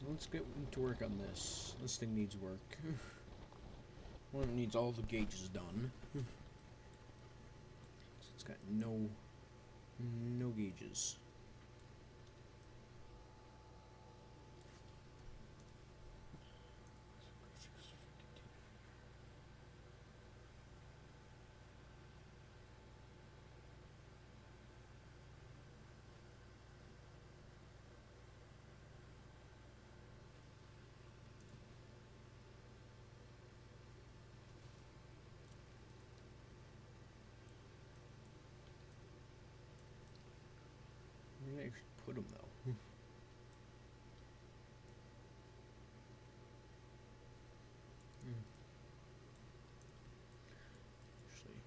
let's get to work on this. This thing needs work. Well, it needs all the gauges done. It's got no gauges. Where did I put them though? Actually,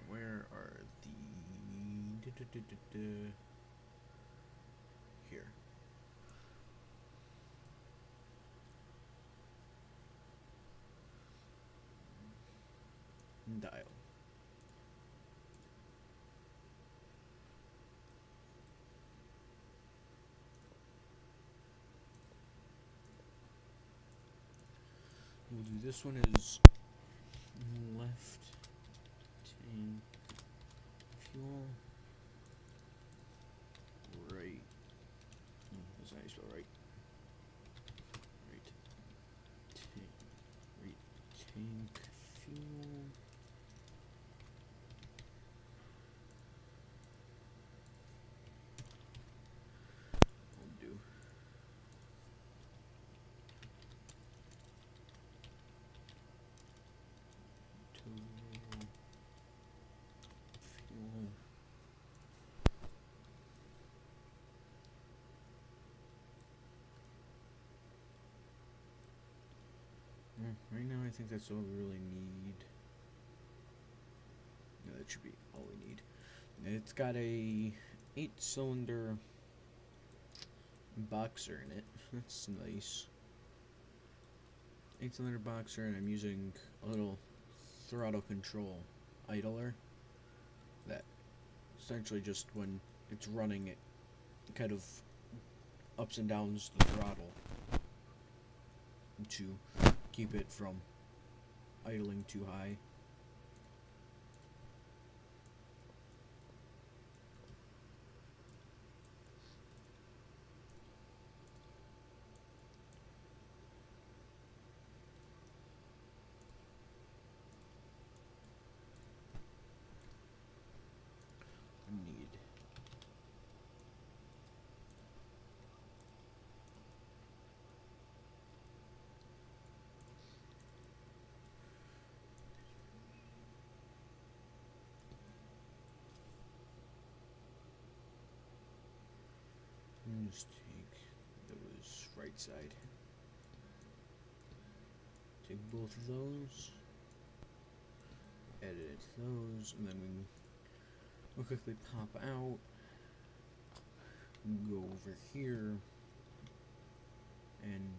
where are the here? Dial. We'll do this one is left tank fuel, right. That's how you spell right. Right tank, right tank fuel. I'll do. Total fuel. Right now I think that's all we really need. No, that should be all we need. It's got a 8-cylinder boxer in it. That's nice. 8-cylinder boxer, and I'm using a little throttle control idler that essentially just when it's running it kind of ups and downs the throttle to keep it from idling too high. Need just take those right side. Take both of those, edit those, and then we'll quickly pop out, go over here, and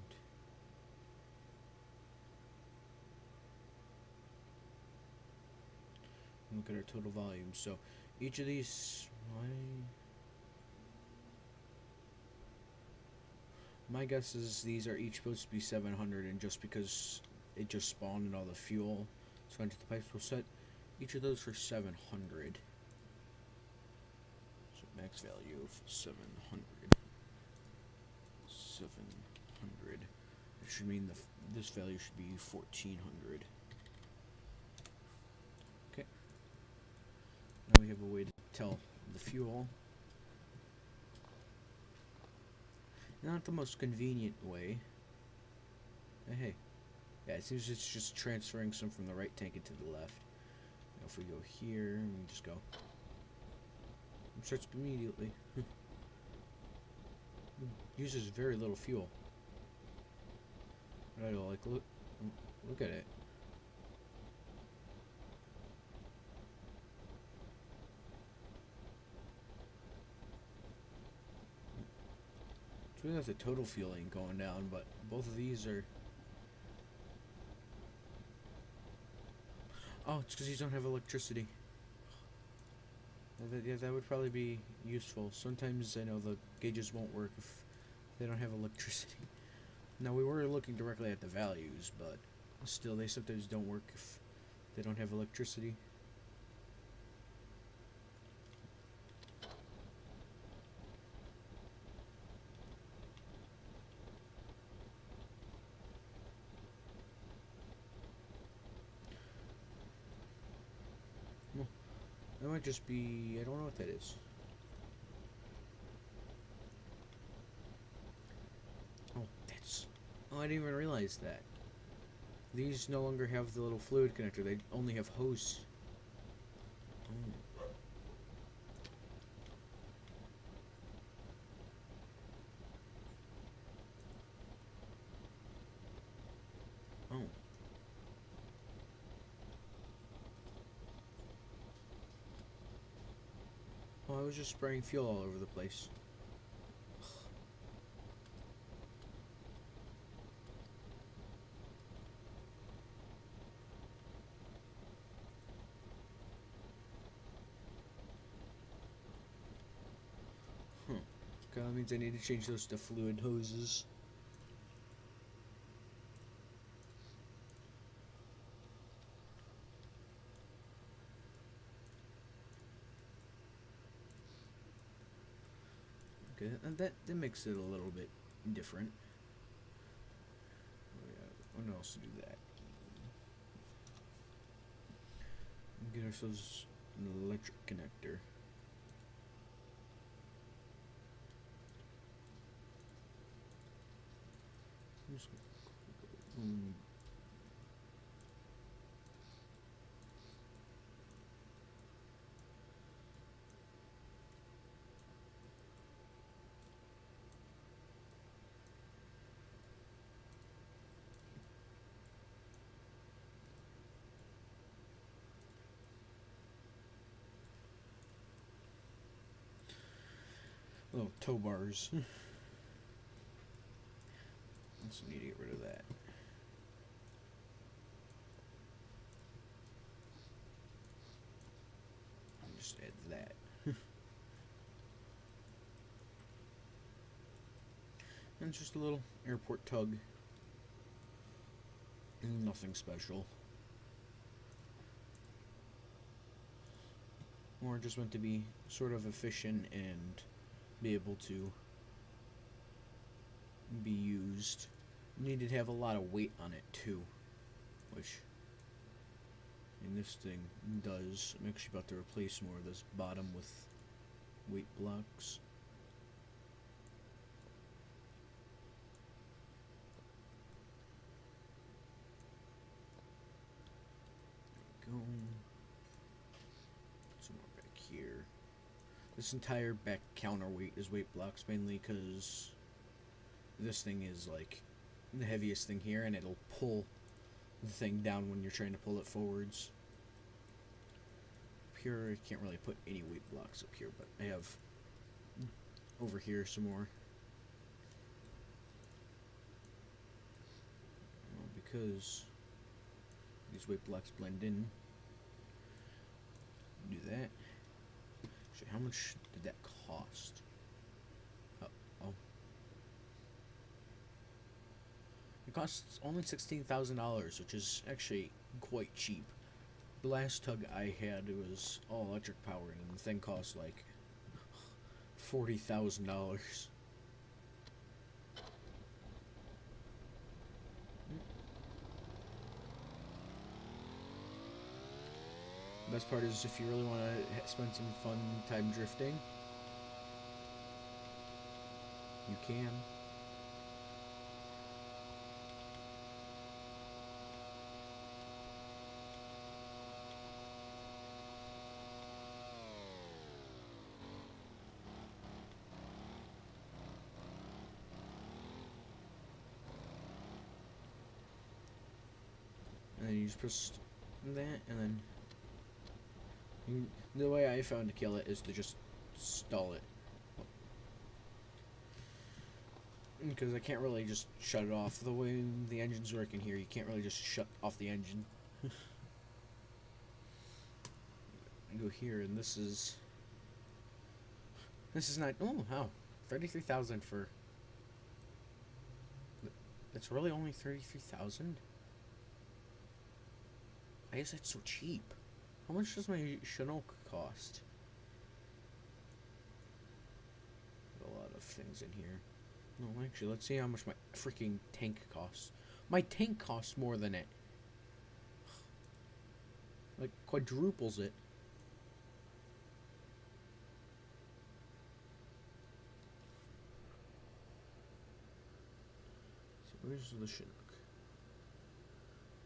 look at our total volume. So each of these, my guess is these are each supposed to be 700, and just because it just spawned and all the fuel so into the pipes will set each of those for 700. So max value of 700. 700. It should mean this value should be 1400. Okay. Now we have a way to tell the fuel. Not the most convenient way. Hey. Yeah, it seems it's just transferring some from the right tank into the left. Now if we go here, we just go. It starts immediately. Uses very little fuel. I don't like look at it. feel like the total fuel ain't going down, but both of these are... Oh, it's because these don't have electricity. Yeah, that would probably be useful. Sometimes I know the gauges won't work if they don't have electricity. Now, we were looking directly at the values, but still, they sometimes don't work if they don't have electricity. Well, that might just be... I don't know what that is. Oh, that's... Oh, I didn't even realize that. These no longer have the little fluid connector. They only have hose. Oh. Oh. Oh, I was just spraying fuel all over the place. Huh. Okay, that means I need to change those to fluid hoses. Okay, and that makes it a little bit different. Oh, yeah. What else to do that? Get ourselves an electric connector. Little tow bars. So need to get rid of that. And just add that. And it's just a little airport tug. Nothing special. More just meant to be sort of efficient and be able to be used. Needed to have a lot of weight on it too, which in this thing does. I'm actually about to replace more of this bottom with weight blocks. There we go. Some more back here. This entire back counterweight is weight blocks, mainly because this thing is like the heaviest thing here, and it'll pull the thing down when you're trying to pull it forwards. Up here, I can't really put any weight blocks up here, but I have over here some more. Well, because these weight blocks blend in, do that. Actually, how much did that cost? Oh. It costs only $16,000, which is actually quite cheap. The last tug I had was all electric powered, and the thing cost like $40,000. The best part is if you really want to spend some fun time drifting, you can. And then you just press that, and then the way I found to kill it is to just stall it. because I can't really just shut it off. The way the engine's working here, you can't really just shut off the engine. Go here, and this is not. Oh, how 33,000 for. It's really only 33,000. I guess that's so cheap. How much does my Chinook cost? A lot of things in here. No, actually, let's see how much my freaking tank costs. My tank costs more than it. Like, quadruples it. So where's the Chinook?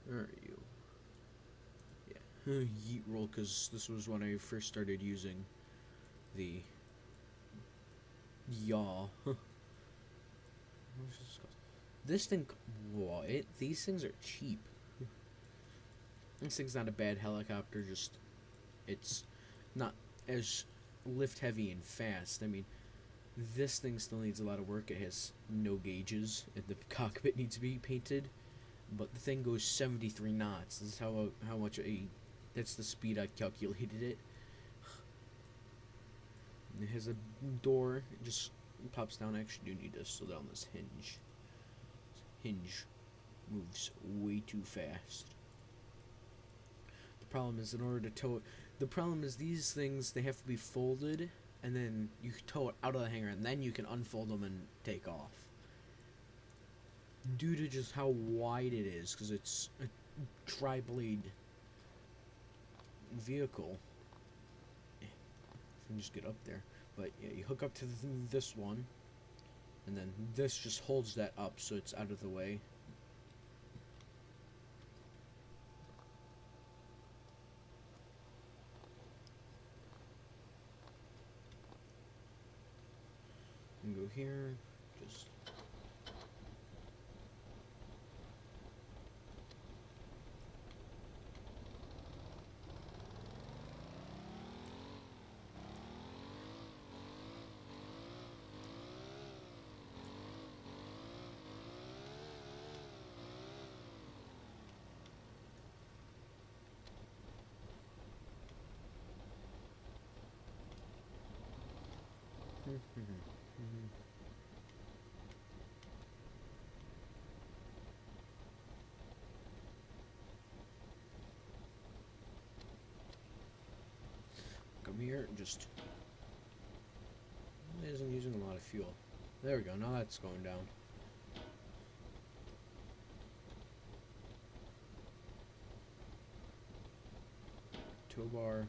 Where are you? Yeah. Yeet roll, because this was when I first started using the yaw. This thing, what? These things are cheap. This thing's not a bad helicopter, just it's not as lift heavy and fast. I mean, this thing still needs a lot of work. It has no gauges, and the cockpit needs to be painted. But the thing goes 73 knots. This is how much that's the speed I calculated it. And it has a door. It just pops down. I actually do need to slow down this hinge. Hinge moves way too fast. The problem is, in order to tow it, the problem is these things, they have to be folded, and then you tow it out of the hangar, and then you can unfold them and take off. Due to just how wide it is, because it's a tri-blade vehicle. I can just get up there. But yeah, you hook up to this one, and then this just holds that up so it's out of the way. And go here, just come here and just. It isn't using a lot of fuel. There we go. Now that's going down. Tow bar.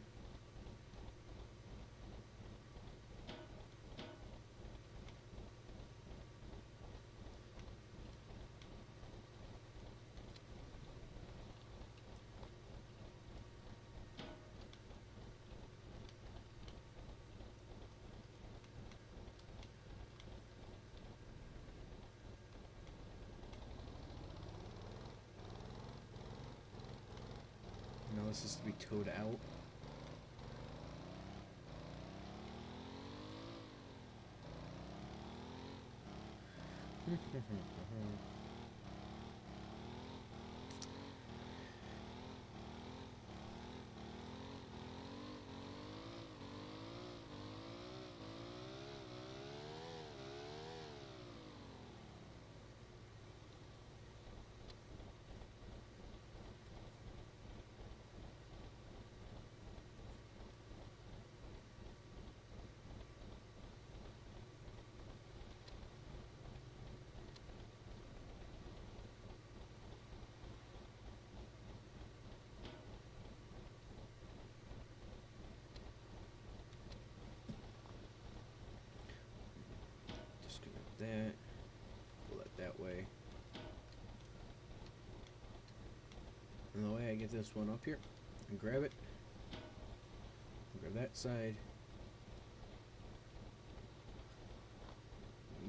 Now this is to be towed out. That, pull it that way. And the way I get this one up here and grab it, grab that side.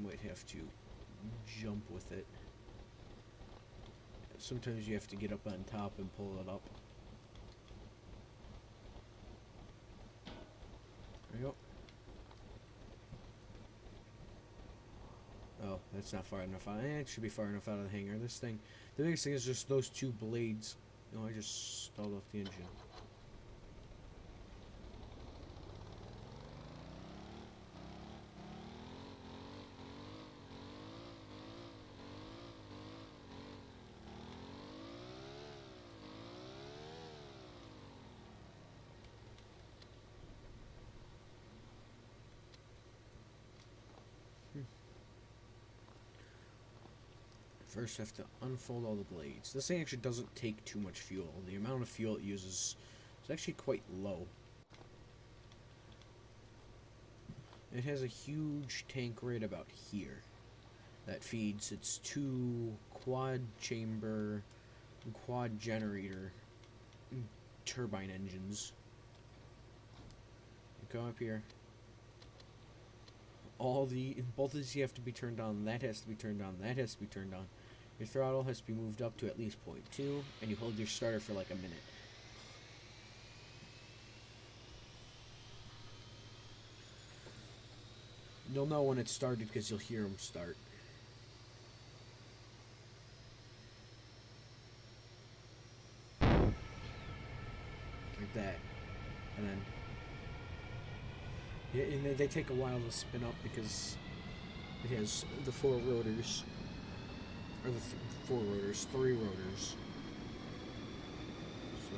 Might have to jump with it. Sometimes you have to get up on top and pull it up. There you go. Oh, That's not far enough out. It should be far enough out of the hangar. This thing, the biggest thing is just those two blades. No, I just stalled off the engine. First, I have to unfold all the blades. This thing actually doesn't take too much fuel. The amount of fuel it uses is actually quite low. It has a huge tank right about here that feeds its two quad chamber, quad generator turbine engines. You go up here. Both of these have to be turned on. That has to be turned on. That has to be turned on. Your throttle has to be moved up to at least 0.2, and you hold your starter for like a minute. You'll know when it's started because you'll hear them start. Like that. And then... yeah, and they take a while to spin up because it has the four rotors. Or the three rotors. So,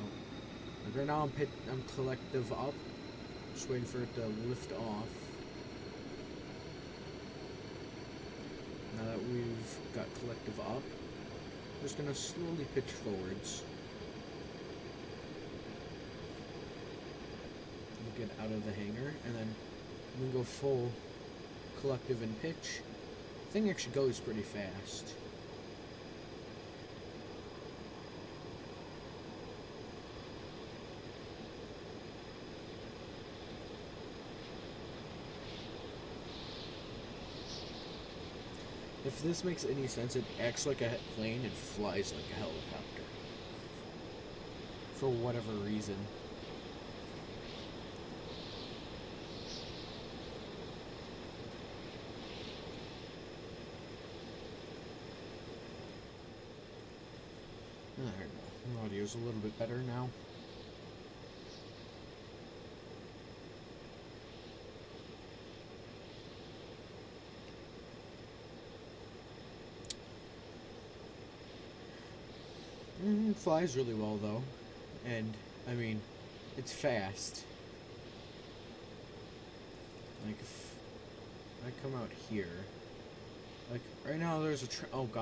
like right now I'm collective up. Just waiting for it to lift off. Now that we've got collective up, I'm just gonna slowly pitch forwards. We'll get out of the hangar, and then we can go full collective and pitch. The thing actually goes pretty fast. If this makes any sense, it acts like a plane and flies like a helicopter. For whatever reason. There we go. Audio's a little bit better now. It flies really well though, and I mean, it's fast. Like if I come out here, like right now there's a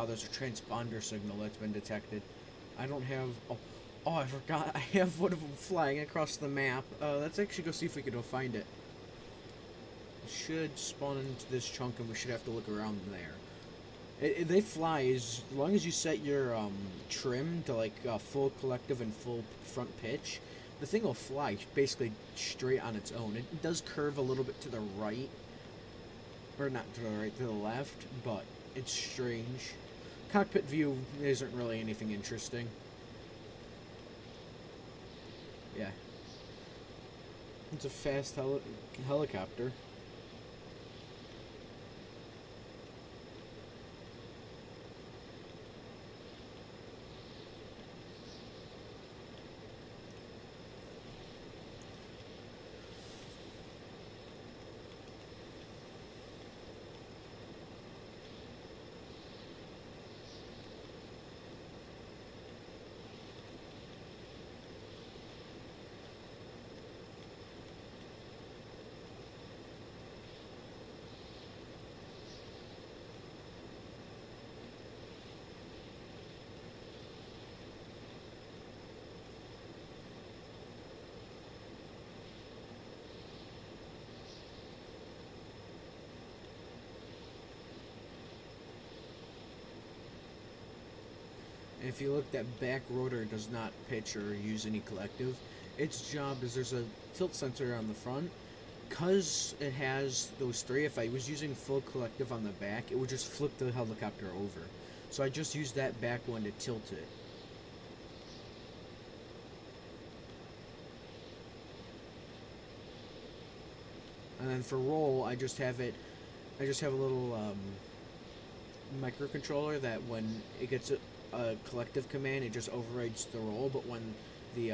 there's a transponder signal that's been detected. I don't have oh I forgot I have one of them flying across the map. Let's actually go see if we can go find it. It should spawn into this chunk and we should have to look around there. They fly as long as you set your trim to like full collective and full front pitch. The thing will fly basically straight on its own. It does curve a little bit to the right, or not to the right, to the left, but it's strange. Cockpit view isn't really anything interesting. Yeah, it's a fast helicopter. And if you look, that back rotor does not pitch or use any collective. Its job is there's a tilt sensor on the front. Because it has those three, if I was using full collective on the back, it would just flip the helicopter over. So I just used that back one to tilt it. And then for roll, I just have a little microcontroller that when it gets a collective command, it just overrides the roll. But when the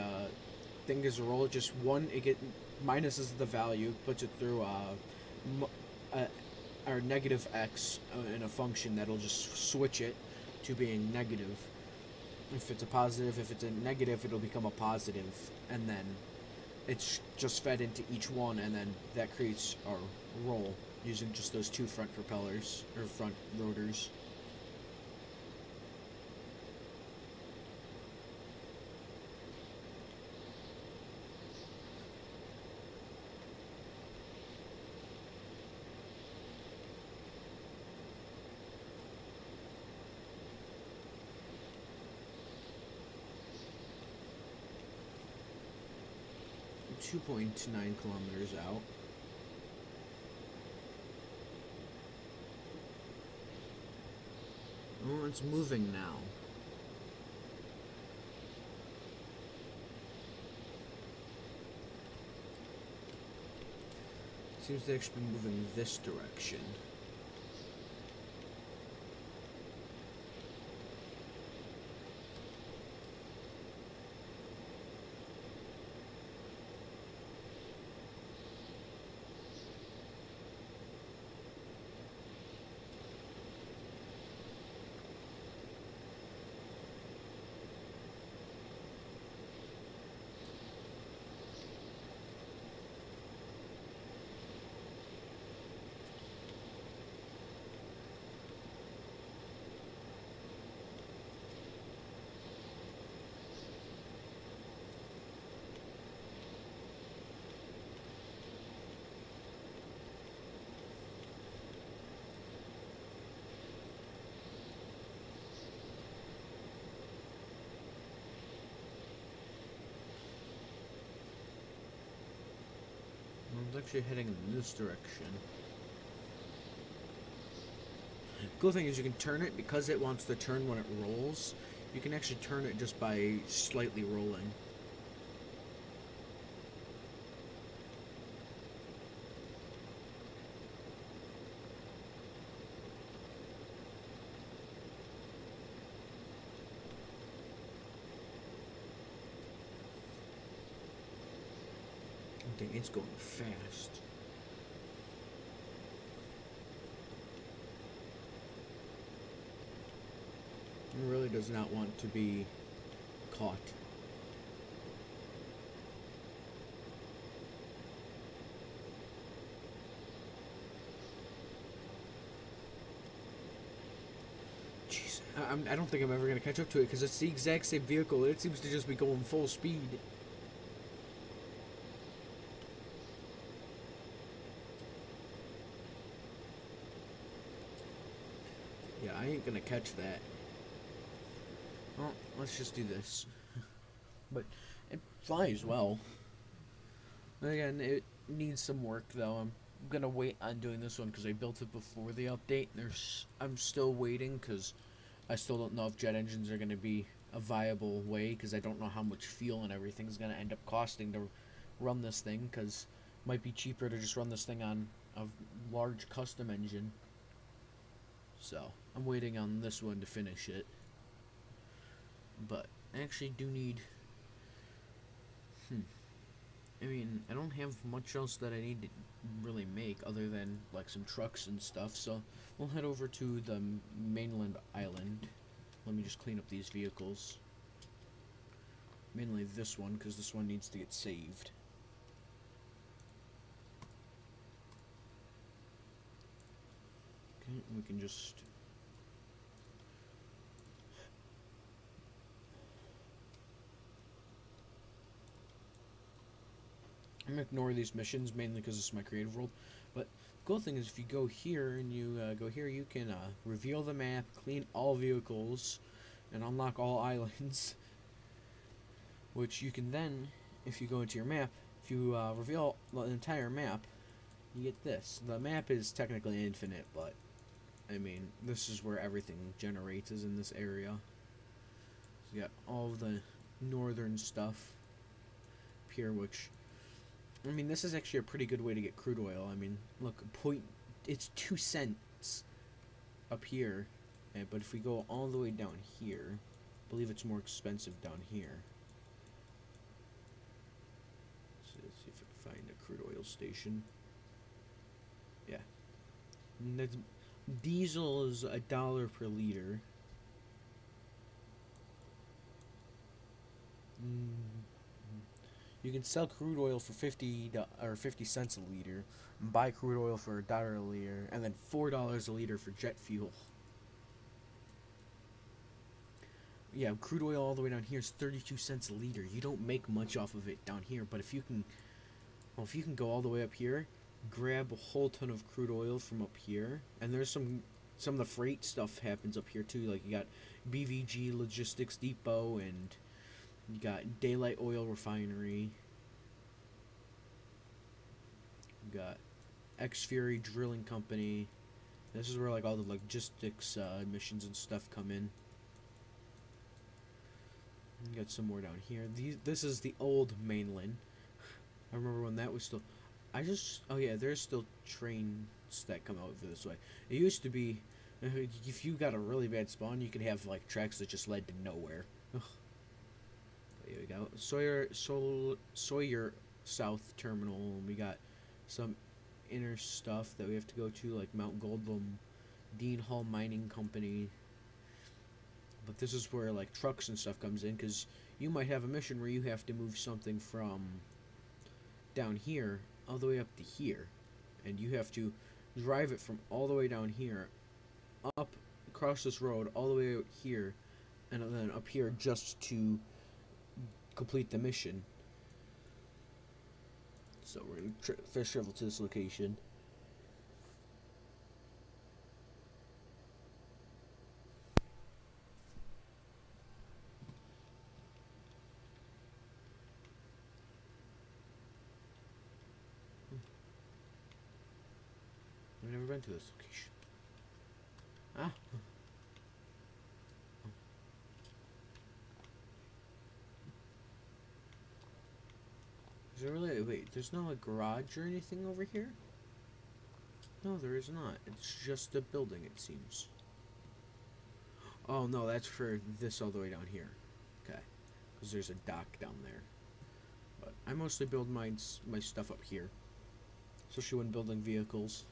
thing is a roll, it just it get minuses the value, puts it through or negative x in a function that'll just switch it to being negative. If it's a positive, if it's a negative, it'll become a positive, and then it's just fed into each one, and then that creates our roll using just those two front propellers or front rotors. Two 2.9 kilometers out. Oh, it's moving now. Seems to actually be moving this direction. It's actually heading in this direction. Cool thing is you can turn it because it wants to turn when it rolls. You can actually turn it just by slightly rolling. Dang, it's going fast. It really does not want to be caught. Jeez, I don't think I'm ever going to catch up to it because it's the exact same vehicle. It seems to just be going full speed. Yeah, I ain't gonna catch that. Well, let's just do this. But it flies well. Again, it needs some work though. I'm gonna wait on doing this one because I built it before the update. I'm still waiting because I still don't know if jet engines are gonna be a viable way because I don't know how much fuel and everything's gonna end up costing to run this thing because it might be cheaper to just run this thing on a large custom engine. So I'm waiting on this one to finish it. But I actually do need... I mean, I don't have much else that I need to really make other than like some trucks and stuff. So we'll head over to the mainland island. Let me just clean up these vehicles. Mainly this one, because this one needs to get saved. Okay, we can just... I'm gonna ignore these missions mainly because it's my creative world. But the cool thing is if you go here and you go here, you can reveal the map, clean all vehicles, and unlock all islands. Which you can then, if you go into your map, if you reveal the entire map, you get this. The map is technically infinite, but I mean, this is where everything generates, is in this area. So you got all of the northern stuff up here, which, I mean, this is actually a pretty good way to get crude oil. I mean, look, it's 2 cents up here. But if we go all the way down here, I believe it's more expensive down here. So let's see if I can find a crude oil station. Yeah. Diesel is $1 per liter. You can sell crude oil for 50 cents a liter, and buy crude oil for $1 a liter, and then $4 a liter for jet fuel. Yeah, crude oil all the way down here is 32 cents a liter. You don't make much off of it down here, but if you can, well, if you can go all the way up here, grab a whole ton of crude oil from up here, and there's some of the freight stuff happens up here too. Like you got BVG Logistics Depot, and you got Daylight Oil Refinery. You got X Fury Drilling Company. This is where like all the logistics missions and stuff come in. You got some more down here. This is the old mainland. I remember when that was still. Oh yeah, there's still trains that come out this way. It used to be, if you got a really bad spawn, you could have like tracks that just led to nowhere. Ugh. Here we go. Sawyer South Terminal. We got some inner stuff that we have to go to, like Mount Goldblum, Dean Hall Mining Company. But this is where like trucks and stuff comes in, because you might have a mission where you have to move something from down here all the way up to here, and you have to drive it from all the way down here up across this road all the way out here, and then up here just to complete the mission. So we're gonna fast travel to this location. I've never been to this location. Ah. Is there really? Wait, there's no like garage or anything over here? No, there is not. It's just a building, it seems. Oh no, that's for this all the way down here. Okay, because there's a dock down there. But I mostly build my stuff up here, especially when building vehicles.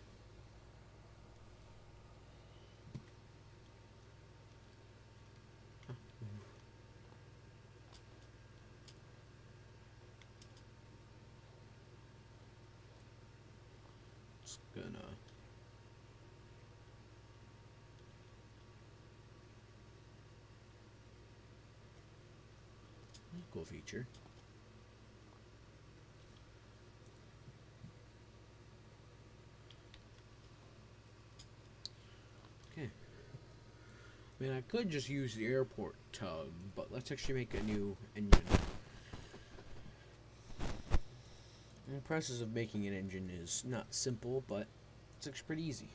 Just gonna. Cool feature. Okay. I mean, I could just use the airport tug, but let's actually make a new engine. The process of making an engine is not simple, but it's actually pretty easy.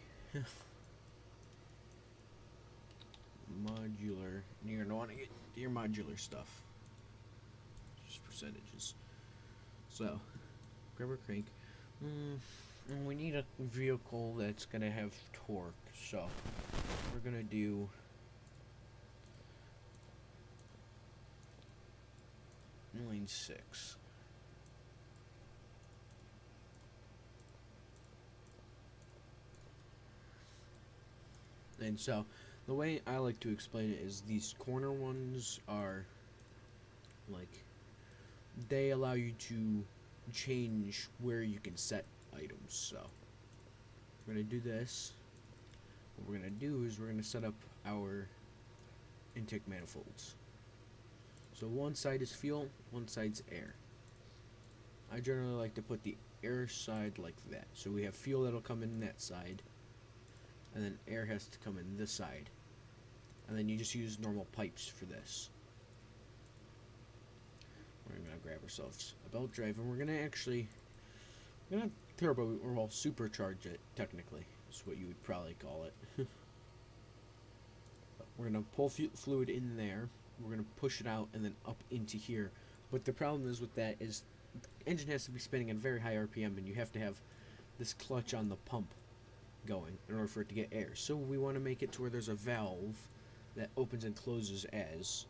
Modular. You're gonna want to get your modular stuff. Just percentages. So, grab a crank. And we need a vehicle that's gonna have torque. So, we're gonna do. Line 6. And so, the way I like to explain it is these corner ones are like, they allow you to change where you can set items. So, we're going to do this. What we're going to do is we're going to set up our intake manifolds. So one side is fuel, one side's air. I generally like to put the air side like that. So we have fuel that'll come in that side, and then air has to come in this side. And then you just use normal pipes for this. We're going to grab ourselves a belt drive, and we're going to turbo, or well, supercharge it, technically, is what you would probably call it. We're going to pull fluid in there. We're going to push it out and then up into here. But the problem is with that is the engine has to be spinning at a very high RPM, and you have to have this clutch on the pump going in order for it to get air. So we want to make it to where there's a valve that opens and closes as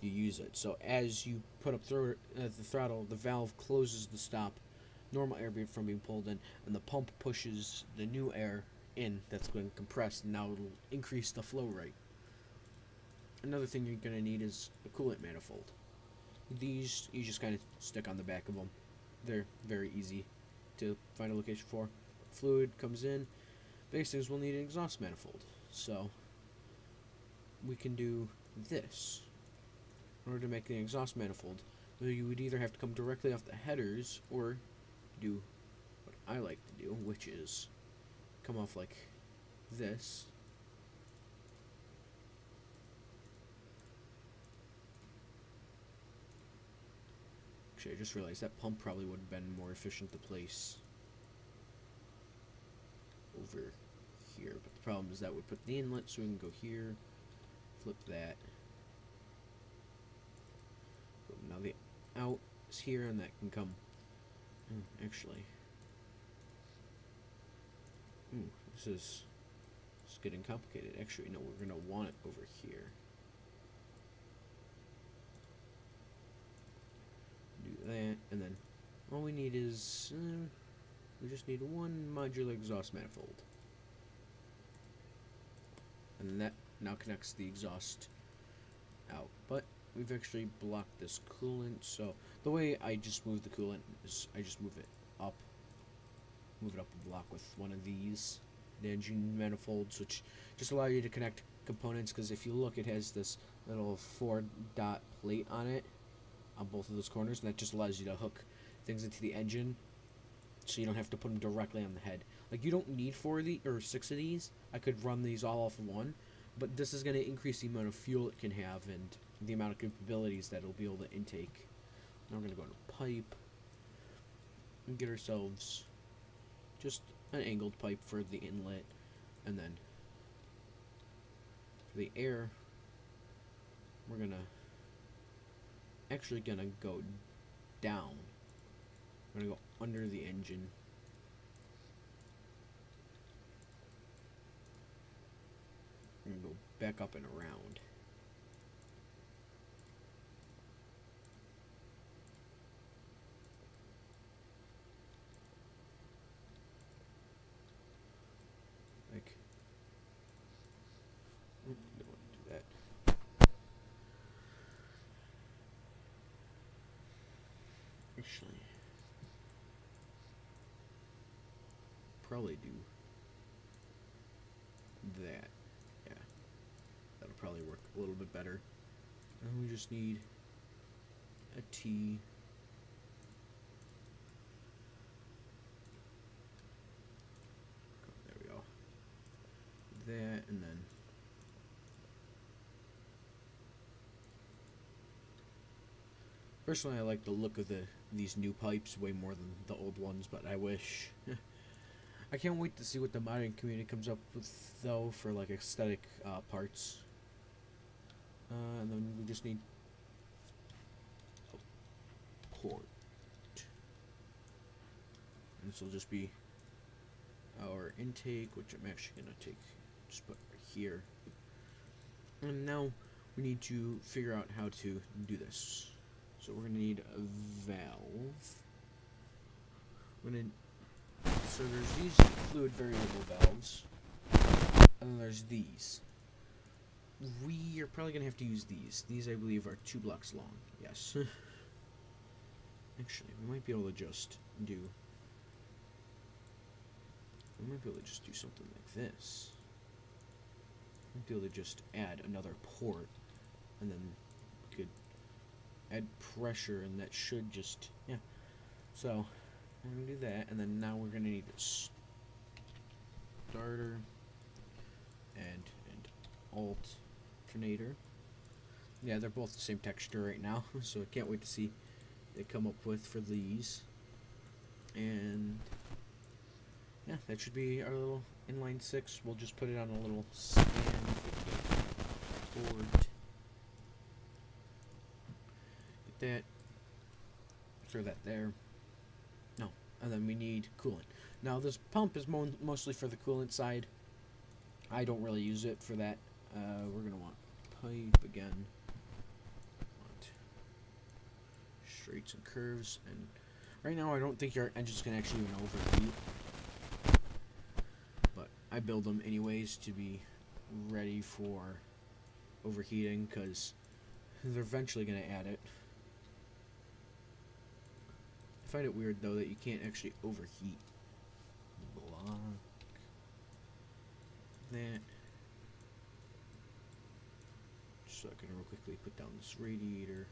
you use it. So as you put up the throttle, the valve closes to stop normal air from being pulled in, and the pump pushes the new air in that's going to compress, and now it'll increase the flow rate. Another thing you're going to need is a coolant manifold. These you just kind of stick on the back of them. They're very easy to find a location for. Fluid comes in. Biggest things we'll need an exhaust manifold. So we can do this. In order to make the exhaust manifold, you would either have to come directly off the headers or do what I like to do, which is come off like this. Actually, I just realized that pump probably would have been more efficient to place over here, but the problem is that would put the inlet, so we can go here, flip that. So now the out is here, and that can come. Actually, this is getting complicated. Actually, no, we're gonna want it over here. Do that, and then all we need is we just need one modular exhaust manifold, and that now connects the exhaust out. But we've actually blocked this coolant, so the way I just move the coolant is I just move it up a block with one of these, the engine manifolds, which just allow you to connect components, because if you look, it has this little 4-dot plate on it on both of those corners, and that just allows you to hook things into the engine, so you don't have to put them directly on the head. Like, you don't need 4 of these or 6 of these. I could run these all off of one, but this is going to increase the amount of fuel it can have and the amount of capabilities that it'll be able to intake. Now we're going to go to pipe and get ourselves just an angled pipe for the inlet, and then for the air, we're actually gonna go down. We're gonna go under the engine. We're gonna go back up and around. Like, don't want to do that. Actually, probably do that. Yeah, that'll probably work a little bit better. And we just need a T. There we go. That, and then personally, I like the look of these new pipes way more than the old ones, but I wish. I can't wait to see what the modding community comes up with, though, for like aesthetic parts. And then we just need a port. And this will just be our intake, which I'm actually going to just put right here. And now we need to figure out how to do this. So we're going to need a valve. So there's these fluid variable valves, and then there's these. We are probably going to have to use these. These, I believe, are 2 blocks long. Yes. Actually, we might be able to just do... We might be able to just do something like this. We might be able to just add another port, and then we could add pressure, and that should just... Yeah. So, we're going to do that, and then now we're going to need a starter and alternator. Yeah, they're both the same texture right now, so I can't wait to see what they come up with for these. And yeah, that should be our little inline 6. We'll just put it on a little stand board. Get that. Throw that there. No, And then we need coolant. Now this pump is mostly for the coolant side. I don't really use it for that. We're going to want pipe again. Want straights and curves. And right now I don't think your engine's going to actually even overheat. But I build them anyways to be ready for overheating because they're eventually going to add it. I find it weird though that you can't actually overheat. Block that. So I can real quickly put down this radiator.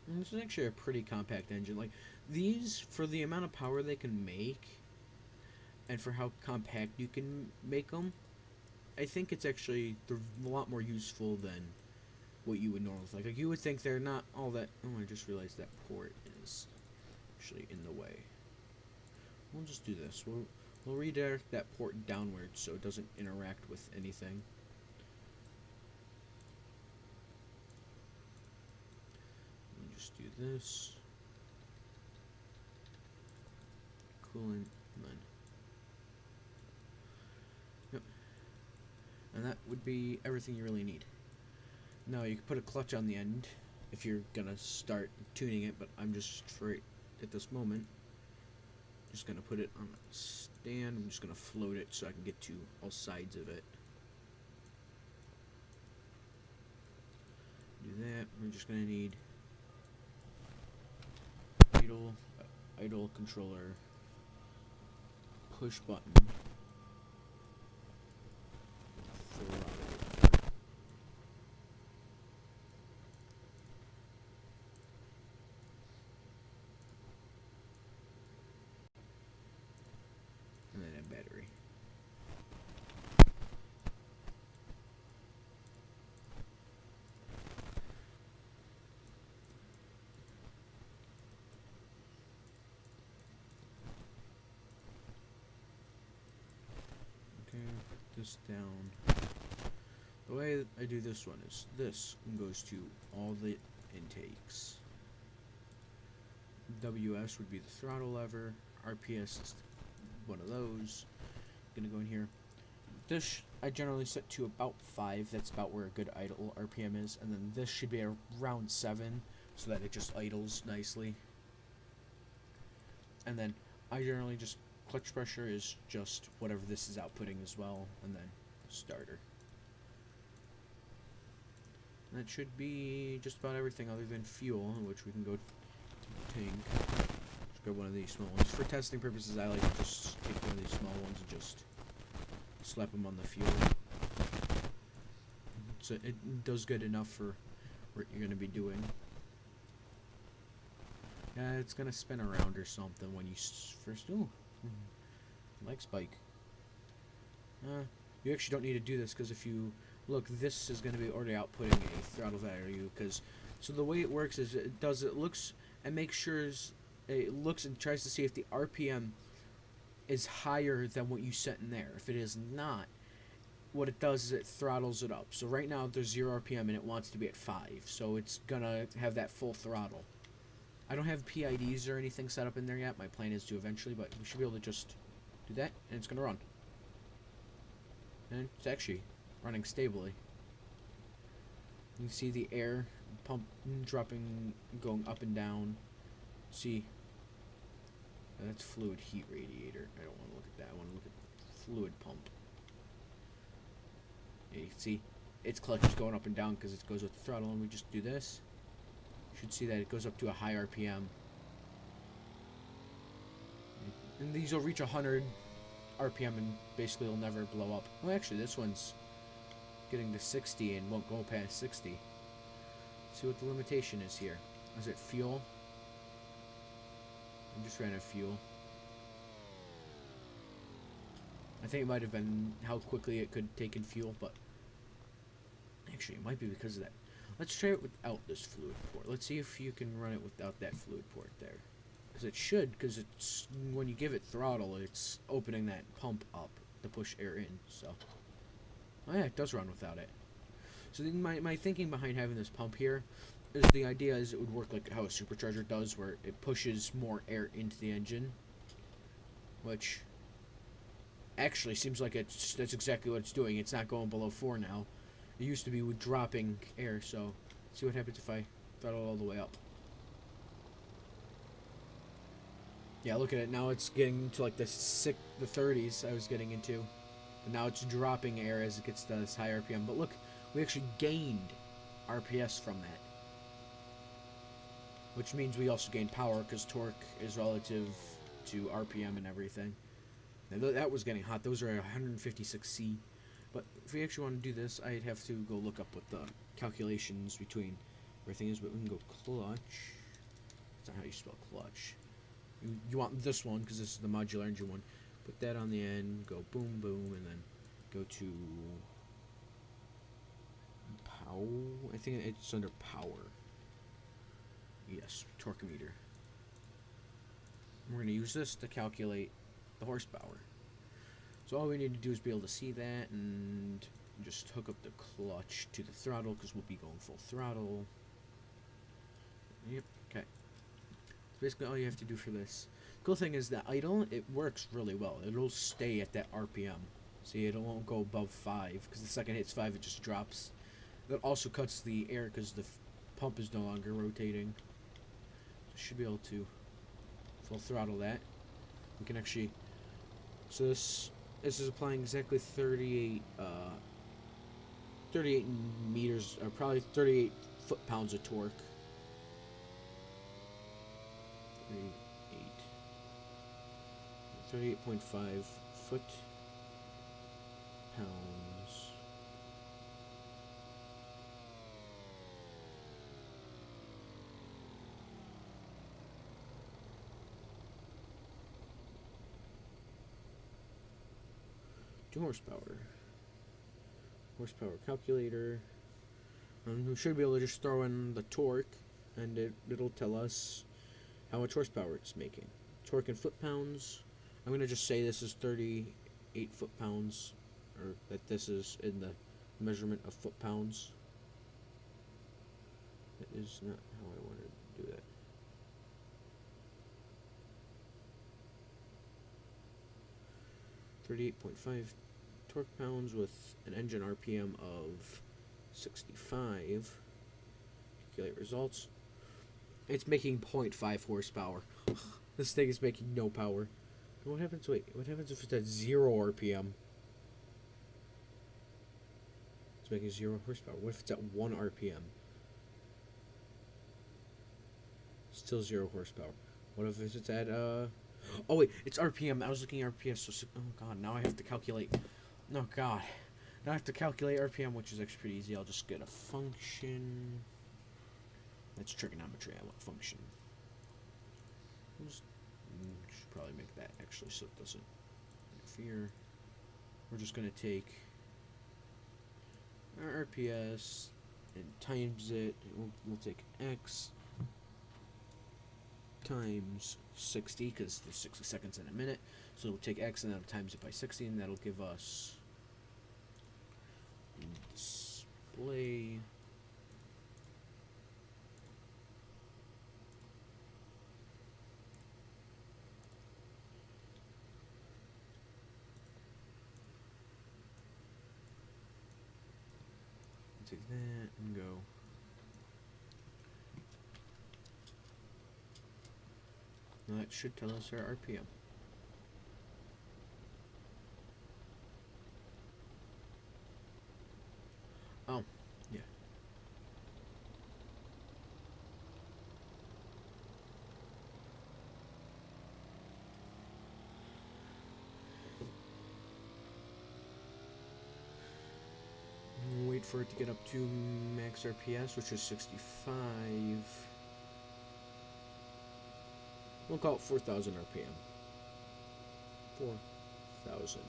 And this is actually a pretty compact engine. Like these, for the amount of power they can make, and for how compact you can make them, I think it's actually a lot more useful than what you would normally think. Like you would think they're not all that. Oh, I just realized that port is actually in the way. We'll just do this. We'll redirect that port downwards so it doesn't interact with anything. We'll just do this. Coolant, and then. Yep. And that would be everything you really need. Now you can put a clutch on the end if you're gonna start tuning it, but I'm just for it at this moment. Just gonna put it on a stand. I'm just gonna float it so I can get to all sides of it. Do that. We're just gonna need idle controller, push button, throttle. And then a battery. Okay, put this down. The way that I do this one is this goes to all the intakes. WS would be the throttle lever. RPS is one of those. Gonna go in here. This I generally set to about 5. That's about where a good idle RPM is. And then this should be around 7 so that it just idles nicely. And then I generally just clutch pressure is just whatever this is outputting as well. And then starter. And that should be just about everything other than fuel, which we can go to the tank. Just grab one of these small ones. For testing purposes, I like to just take one of these small ones and just slap them on the fuel. So it does good enough for what you're going to be doing. Yeah, it's going to spin around or something when you first... Ooh. Leg spike. You actually don't need to do this because if you... Look, this is going to be already outputting a throttle value because... So the way it works is it looks and makes sure it looks and tries to see if the RPM is higher than what you set in there. If it is not, what it does is it throttles it up. So right now there's 0 RPM and it wants to be at 5. So it's going to have that full throttle. I don't have PIDs or anything set up in there yet. My plan is to eventually, but we should be able to just do that and it's going to run. And it's actually running stably. You can see the air pump dropping, going up and down. See, that's fluid heat radiator. I don't want to look at that. I want to look at fluid pump. Yeah, you can see its clutch is going up and down because it goes with the throttle, and we just do this. You should see that it goes up to a high RPM. And these will reach 100 RPM and basically will never blow up. Well, actually, this one's getting to 60 and won't go past 60. Let's see what the limitation is here. Is it fuel? I just ran out of fuel. I think it might have been how quickly it could take in fuel, but actually it might be because of that. Let's try it without this fluid port. Let's see if you can run it without that fluid port there. Because it should, because it's when you give it throttle, it's opening that pump up to push air in. So, oh yeah, it does run without it. So then my thinking behind having this pump here is the idea is it would work like how a supercharger does, where it pushes more air into the engine, which actually seems like that's exactly what it's doing. It's not going below 4 now. It used to be with dropping air, so let's see what happens if I throttle all the way up. Yeah, look at it. Now it's getting to like the 30s I was getting into. But now it's dropping air as it gets to this high RPM. But look, we actually gained RPS from that. Which means we also gained power because torque is relative to RPM and everything. Now, that was getting hot. Those are 156C. But if we actually want to do this, I'd have to go look up what the calculations between everything is. But we can go clutch. That's not how you spell clutch. You want this one because this is the modular engine one. Put that on the end, go boom, boom, and then go to power. I think it's under power. Yes, torque meter. We're going to use this to calculate the horsepower. So all we need to do is be able to see that and just hook up the clutch to the throttle because we'll be going full throttle. Yep, okay. Basically all you have to do for this. Cool thing is that idle, it works really well. It'll stay at that RPM. See, it won't go above 5 because the second it hits 5 it just drops. That also cuts the air because the pump is no longer rotating. Should be able to full throttle that. We can actually, so this is applying exactly 38 meters, or probably 38 foot-pounds of torque. 38.5 foot-pounds. To horsepower calculator. We should be able to just throw in the torque, and it'll tell us how much horsepower it's making. Torque in foot-pounds. I'm going to just say this is 38 foot-pounds, or that this is in the measurement of foot-pounds. That is not how I wanted to do that. .5 torque pounds with an engine RPM of 65. Calculate results. It's making 0.5 horsepower. This thing is making no power. What happens? Wait, what happens if it's at 0 RPM? It's making 0 horsepower. What if it's at 1 RPM? Still 0 horsepower. What if it's at oh wait, it's RPM. I was looking at RPS. So oh god, now I have to calculate. Oh god, now I have to calculate RPM, which is actually pretty easy. I'll just get a function. That's trigonometry. I want function. Should probably make that actually so it doesn't interfere. We're just gonna take our RPS and times it. We'll take X times 60 because there's 60 seconds in a minute. So we'll take X and then times it by 60, and that'll give us display. Take that and go. Now that should tell us our RPM. Oh, yeah. Wait for it to get up to max RPS, which is 65. We'll call it 4,000 RPM. 4,000.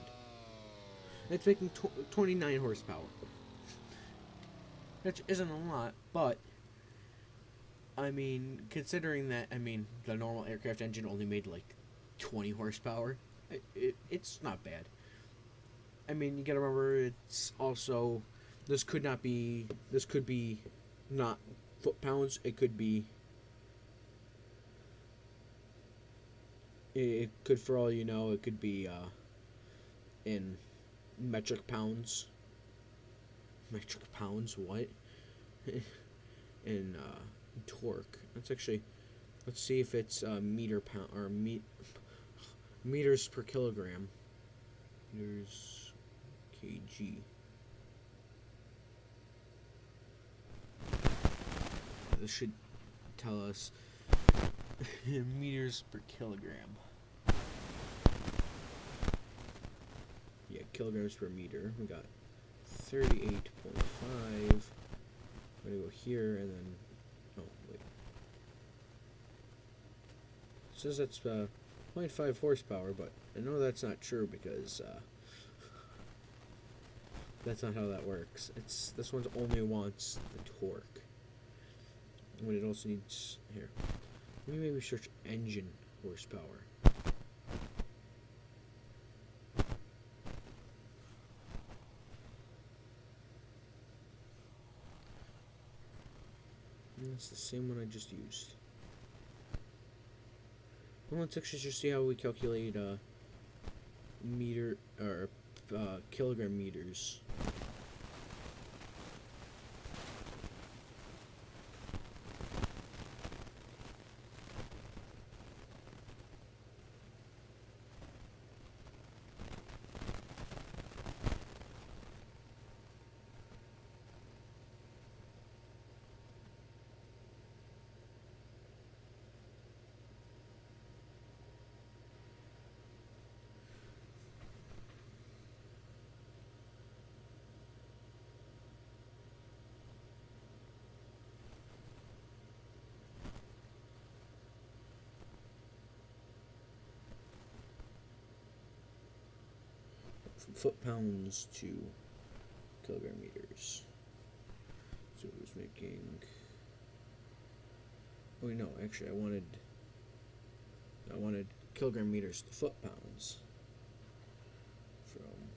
It's making 29 horsepower. Which isn't a lot, but I mean, considering that, I mean, the normal aircraft engine only made like 20 horsepower, it's not bad. I mean, you gotta remember, it's also, this could be not foot-pounds. It could be... It could, for all you know, it could be in metric pounds. Metric pounds? What? In torque. Let's actually... Let's see if it's meter pound... Or meters per kilogram. Meters... kg. This should tell us meters per kilogram. Yeah, kilograms per meter. We got 38.5. I'm gonna go here and then... Oh, wait. It says that's 0.5 horsepower, but I know that's not true because that's not how that works. This one only wants the torque. But it also needs... Here. Let me maybe search engine horsepower. And it's the same one I just used. Well, let's actually just see how we calculate meter or kilogram meters. From foot-pounds to kilogram meters. So it was making... Oh no, actually I wanted kilogram meters to foot-pounds. From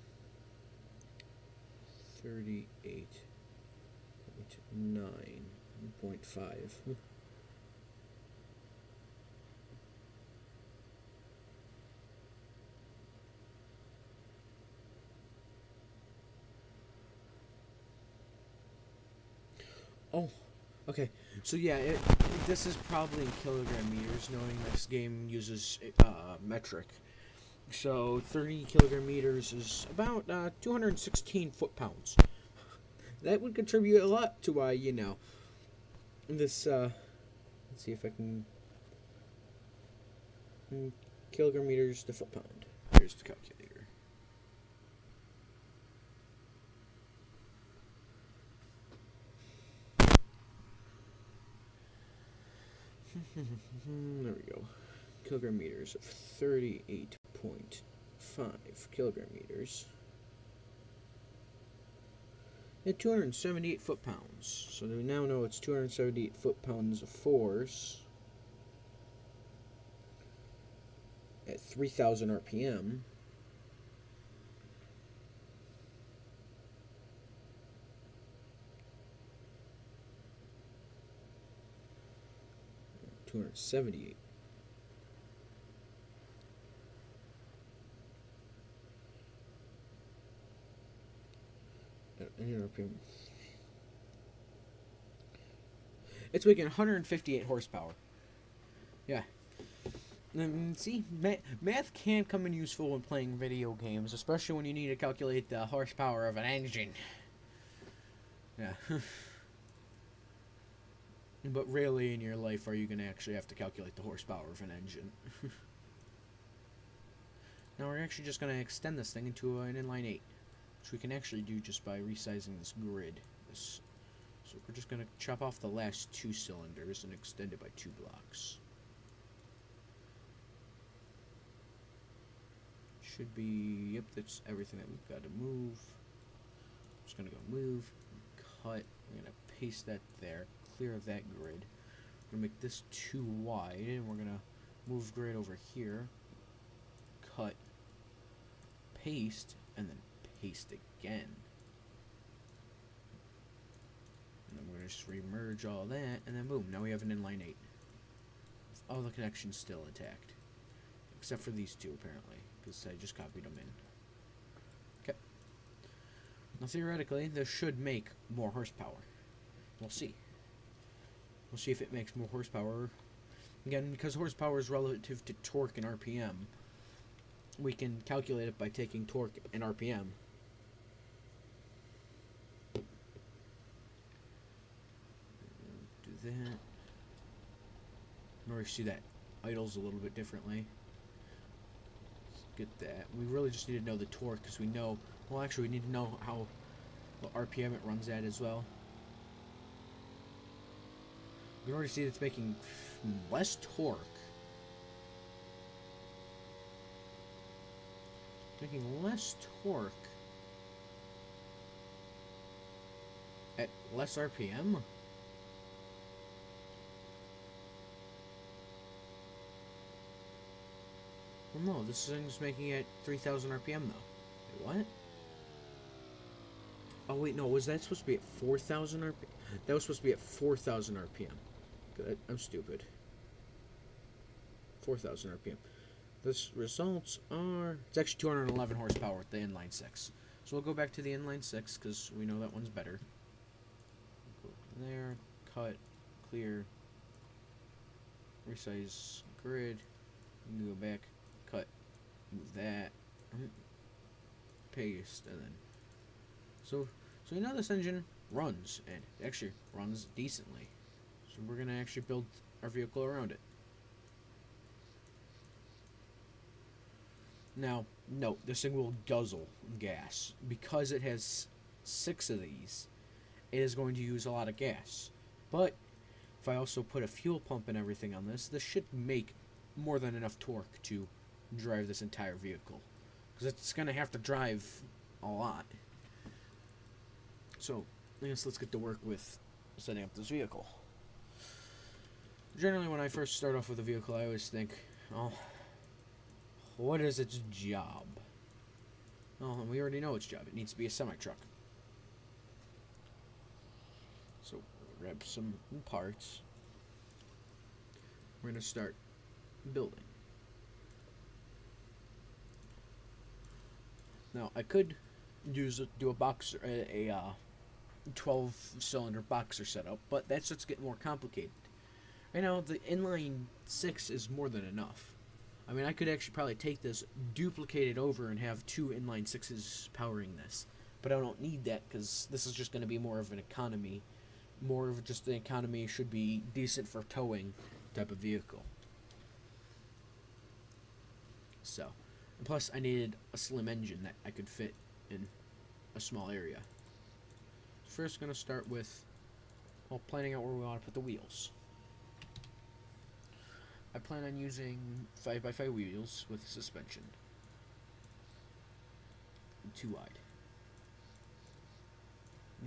38.9.5. Oh, okay. So yeah, this is probably in kilogram meters, knowing this game uses metric. So 30 kilogram meters is about 216 foot-pounds. That would contribute a lot to, you know, this, let's see if I can... kilogram meters to foot-pound. Here's the calculator. There we go. Kilogram meters of 38.5 kilogram meters. At 278 foot-pounds. So we now know it's 278 foot-pounds of force at 3,000 RPM. $278. It's making 158 horsepower. Yeah. See, math can come in useful when playing video games, especially when you need to calculate the horsepower of an engine. Yeah. But rarely in your life are you going to actually have to calculate the horsepower of an engine. Now we're actually just going to extend this thing into an inline 8, which we can actually do just by resizing this grid. So we're just going to chop off the last 2 cylinders and extend it by 2 blocks. Should be, yep, that's everything that we've got to move. Just going to go move, cut, we're going to paste that there, clear that grid. We're going to make this too wide, and we're going to move grid over here, cut, paste, and then paste again. And then we're going just remerge all that, and then boom, now we have an inline 8. All the connections still intact. Except for these two, apparently, because I just copied them in. Okay. Now, theoretically, this should make more horsepower. We'll see. We'll see if it makes more horsepower. Again, because horsepower is relative to torque and RPM, we can calculate it by taking torque and RPM. Do that. Notice see that idles a little bit differently. Let's get that. We really just need to know the torque because we know. Well, actually, we need to know how what RPM it runs at as well. You can already see it's making less torque. Making less torque at less RPM? Well, no, this thing's making it 3,000 RPM though. Wait, what? Oh wait, no, was that supposed to be at 4,000 RPM? That was supposed to be at 4,000 RPM. Good, I'm stupid. 4,000 RPM. This results are... It's actually 211 horsepower with the inline 6. So we'll go back to the inline 6 because we know that one's better. Go there, cut, clear, resize grid. You can go back, cut, move that, paste, and then... So we know this engine runs, and it actually runs decently. So we're going to actually build our vehicle around it. Now, note, this thing will guzzle gas. Because it has 6 of these, it is going to use a lot of gas. But, if I also put a fuel pump and everything on this, this should make more than enough torque to drive this entire vehicle. Because it's going to have to drive a lot. So, I guess let's get to work with setting up this vehicle. Generally, when I first start off with a vehicle, I always think, oh, what is its job? Oh, and we already know its job. It needs to be a semi-truck. So, grab some parts. We're going to start building. Now, I could do a boxer, a 12-cylinder boxer setup, but that's just getting more complicated. Right now, the inline 6 is more than enough. I mean, I could actually probably take this, duplicate it over, and have 2 inline 6s powering this. But I don't need that, because this is just going to be more of an economy. More of just the economy should be decent for towing type of vehicle. So, and plus I needed a slim engine that I could fit in a small area. First, going to start with, well, planning out where we want to put the wheels. I plan on using 5x5 wheels with suspension. 2 wide.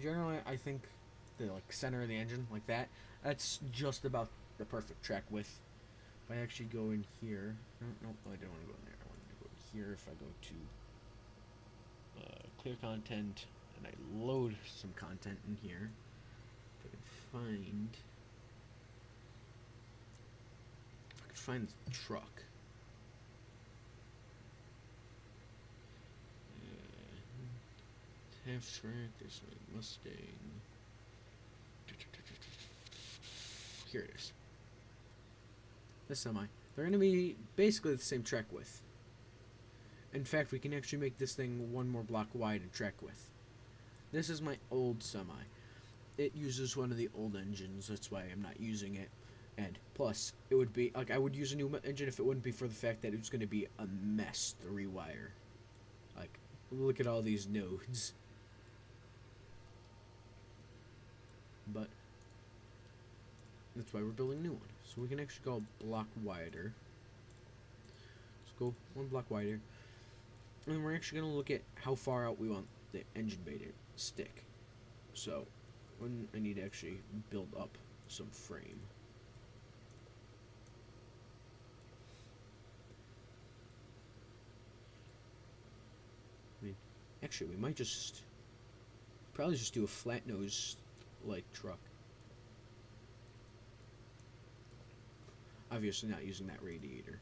Generally, I think the center of the engine, like that, that's just about the perfect track width. If I actually go in here, no, I don't want to go in there. I want to go here. If I go to clear content, and I load some content in here, if I can find the truck. Half track, there's a Mustang. Here it is. This semi. They're going to be basically the same track width. In fact, we can actually make this thing 1 more block wide in track width. This is my old semi. It uses one of the old engines, that's why I'm not using it. And plus, it would be, I would use a new engine if it wouldn't be for the fact that it was going to be a mess to rewire. Look at all these nodes. But that's why we're building a new one. So we can actually go a block wider. Let's go 1 block wider. And we're actually going to look at how far out we want the engine bay to stick. So, when I need to actually build up some frame. I mean, actually, we might probably just do a flat nose like truck. obviously not using that radiator.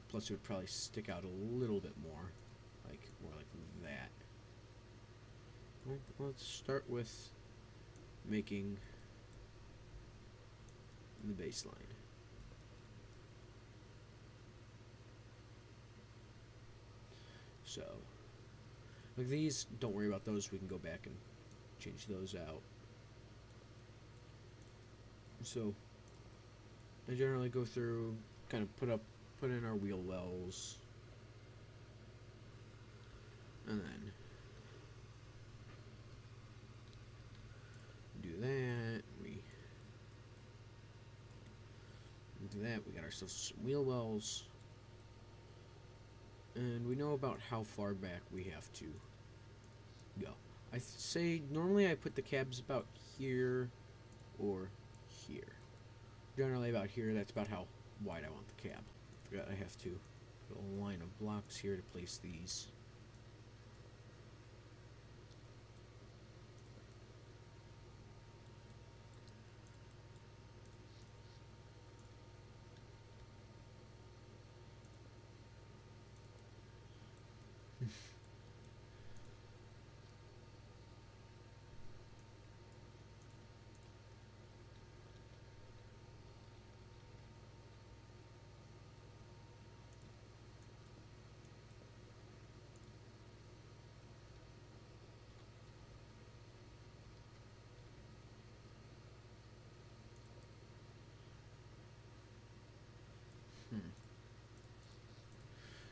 Plus, it would probably stick out a little bit more, like more like that. Well, let's start with making the baseline. So, like these, don't worry about those. We can go back and change those out. So, I generally go through, kind of put in our wheel wells, and then do that. We do that. We got ourselves some wheel wells, and we know about how far back we have to go. I say normally I put the cabs about here or here. Generally about here. That's about how wide I want the cab. Forgot I have to put a line of blocks here to place these.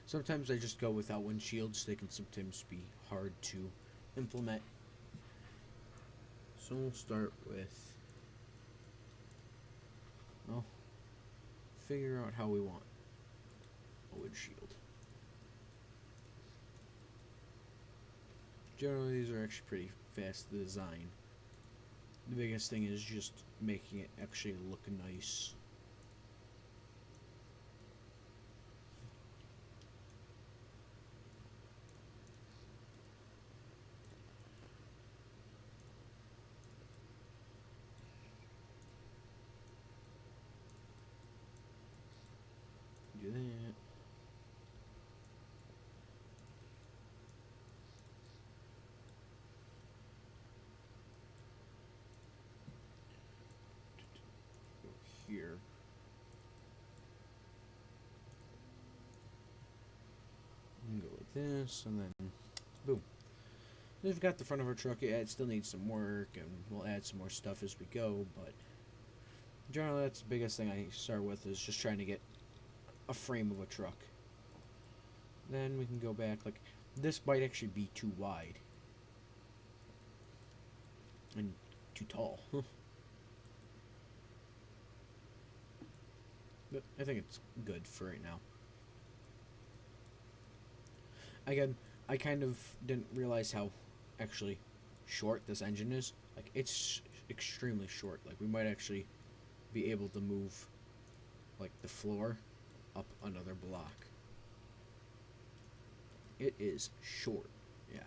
Sometimes I just go without windshields. They can sometimes be hard to implement. So we'll start with, well, figure out how we want a windshield. Generally, these are actually pretty fast to design. The biggest thing is just making it actually look nice. Do that. Go here. And go like this, and then boom. We've got the front of our truck. Yeah, it still needs some work, and we'll add some more stuff as we go, but generally that's the biggest thing I start with, is just trying to get a frame of a truck. Then we can go back. Like, this might actually be too wide and too tall. But I think it's good for right now. Again, I kind of didn't realize how actually short this engine is. Like, it's extremely short. Like, we might actually be able to move, like, the floor up another block. It is short. Yeah.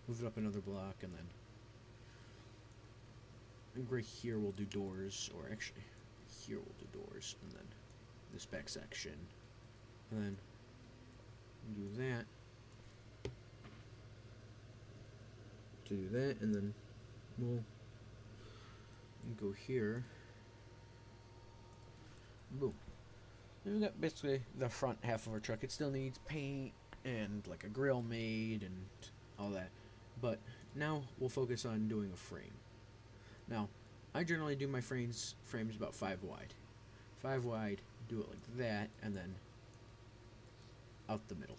Move it up another block, and then right here we'll do doors, or actually here we'll do doors, and then this back section, and then do that to do that, and then we'll go here. Boom. We've got basically the front half of our truck. It still needs paint and like a grill made and all that, but now we'll focus on doing a frame. Now, I generally do my frames about 5 wide. 5 wide, do it like that, and then out the middle.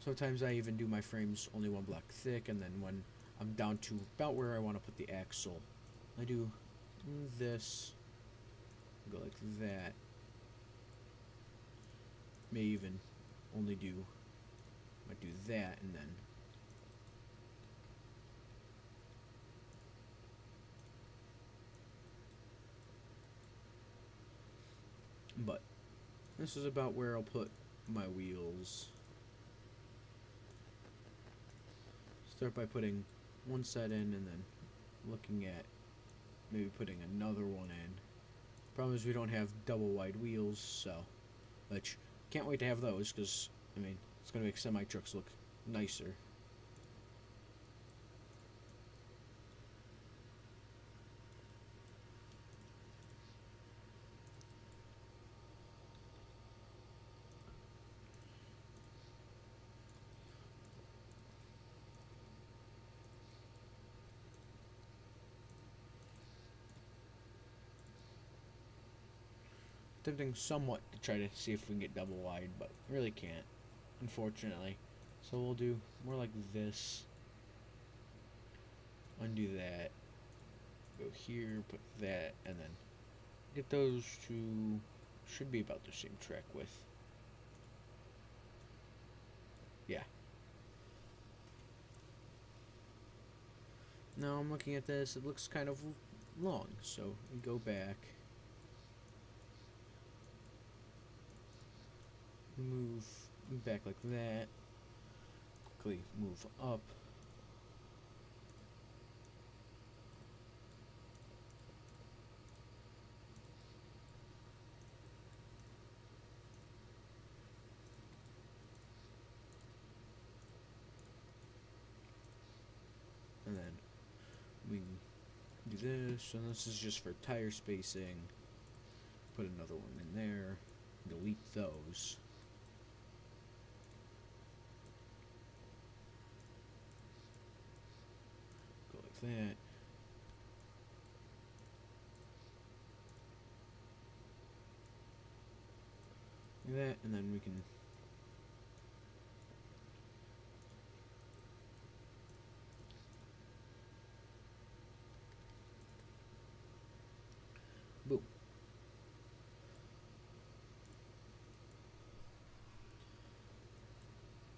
Sometimes I even do my frames only 1 block thick, and then when I'm down to about where I want to put the axle, I do this, go like that. May even only do, might do that, and then but this is about where I'll put my wheels. Start by putting one set in, and then looking at maybe putting another one in. Problem is we don't have double wide wheels, so which can't wait to have those because I mean it's gonna make semi trucks look nicer. Tempting somewhat to try to see if we can get double wide, but really can't, unfortunately. So we'll do more like this. Undo that. Go here, put that, and then get those to should be about the same track width. Yeah. Now I'm looking at this, it looks kind of long, so we go back. Move back like that. Quickly move up. And then we do this, and this is just for tire spacing. Put another one in there. Delete those. Go like that. Like that, and then we can boom.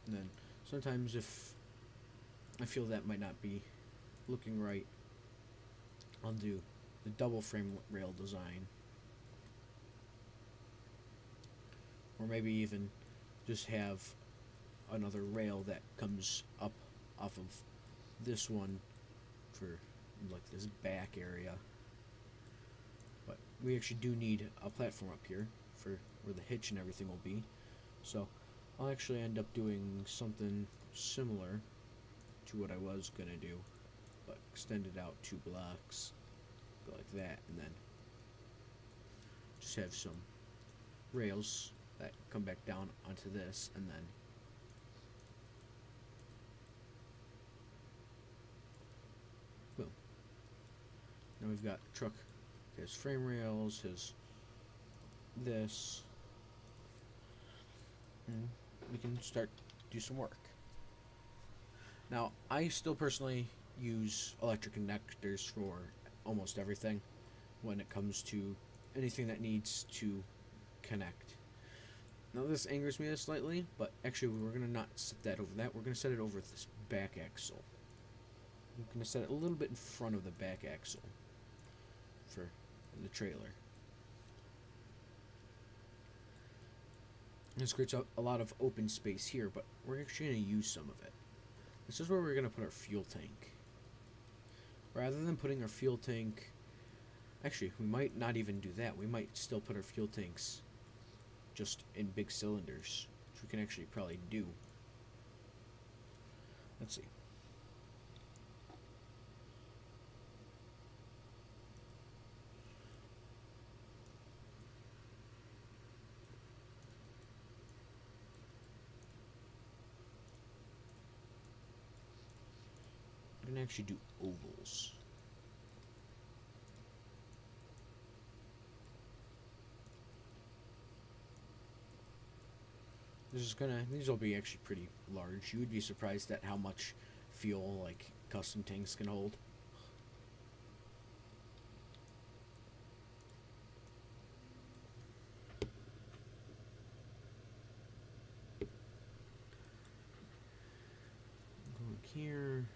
And then sometimes if I feel that might not be looking right, I'll do the double frame rail design. Or maybe even just have another rail that comes up off of this one for like this back area. But we actually do need a platform up here for where the hitch and everything will be. So I'll actually end up doing something similar to what I was gonna do, but extend it out 2 blocks, go like that, and then just have some rails that come back down onto this, and then boom. Now we've got the truck, his frame rails, his this, and we can start do some work. Now, I still personally use electric connectors for almost everything when it comes to anything that needs to connect. Now, this angers me slightly, but actually we're going to not set that over that. We're going to set it over this back axle. I'm going to set it a little bit in front of the back axle for the trailer. This creates a lot of open space here, but we're actually going to use some of it. This is where we're going to put our fuel tank. Rather than putting our fuel tank... Actually, we might not even do that. We might still put our fuel tanks just in big cylinders, which we can actually probably do. Let's see. We can actually do ovals. These will be actually pretty large. You would be surprised at how much fuel like custom tanks can hold. Go here.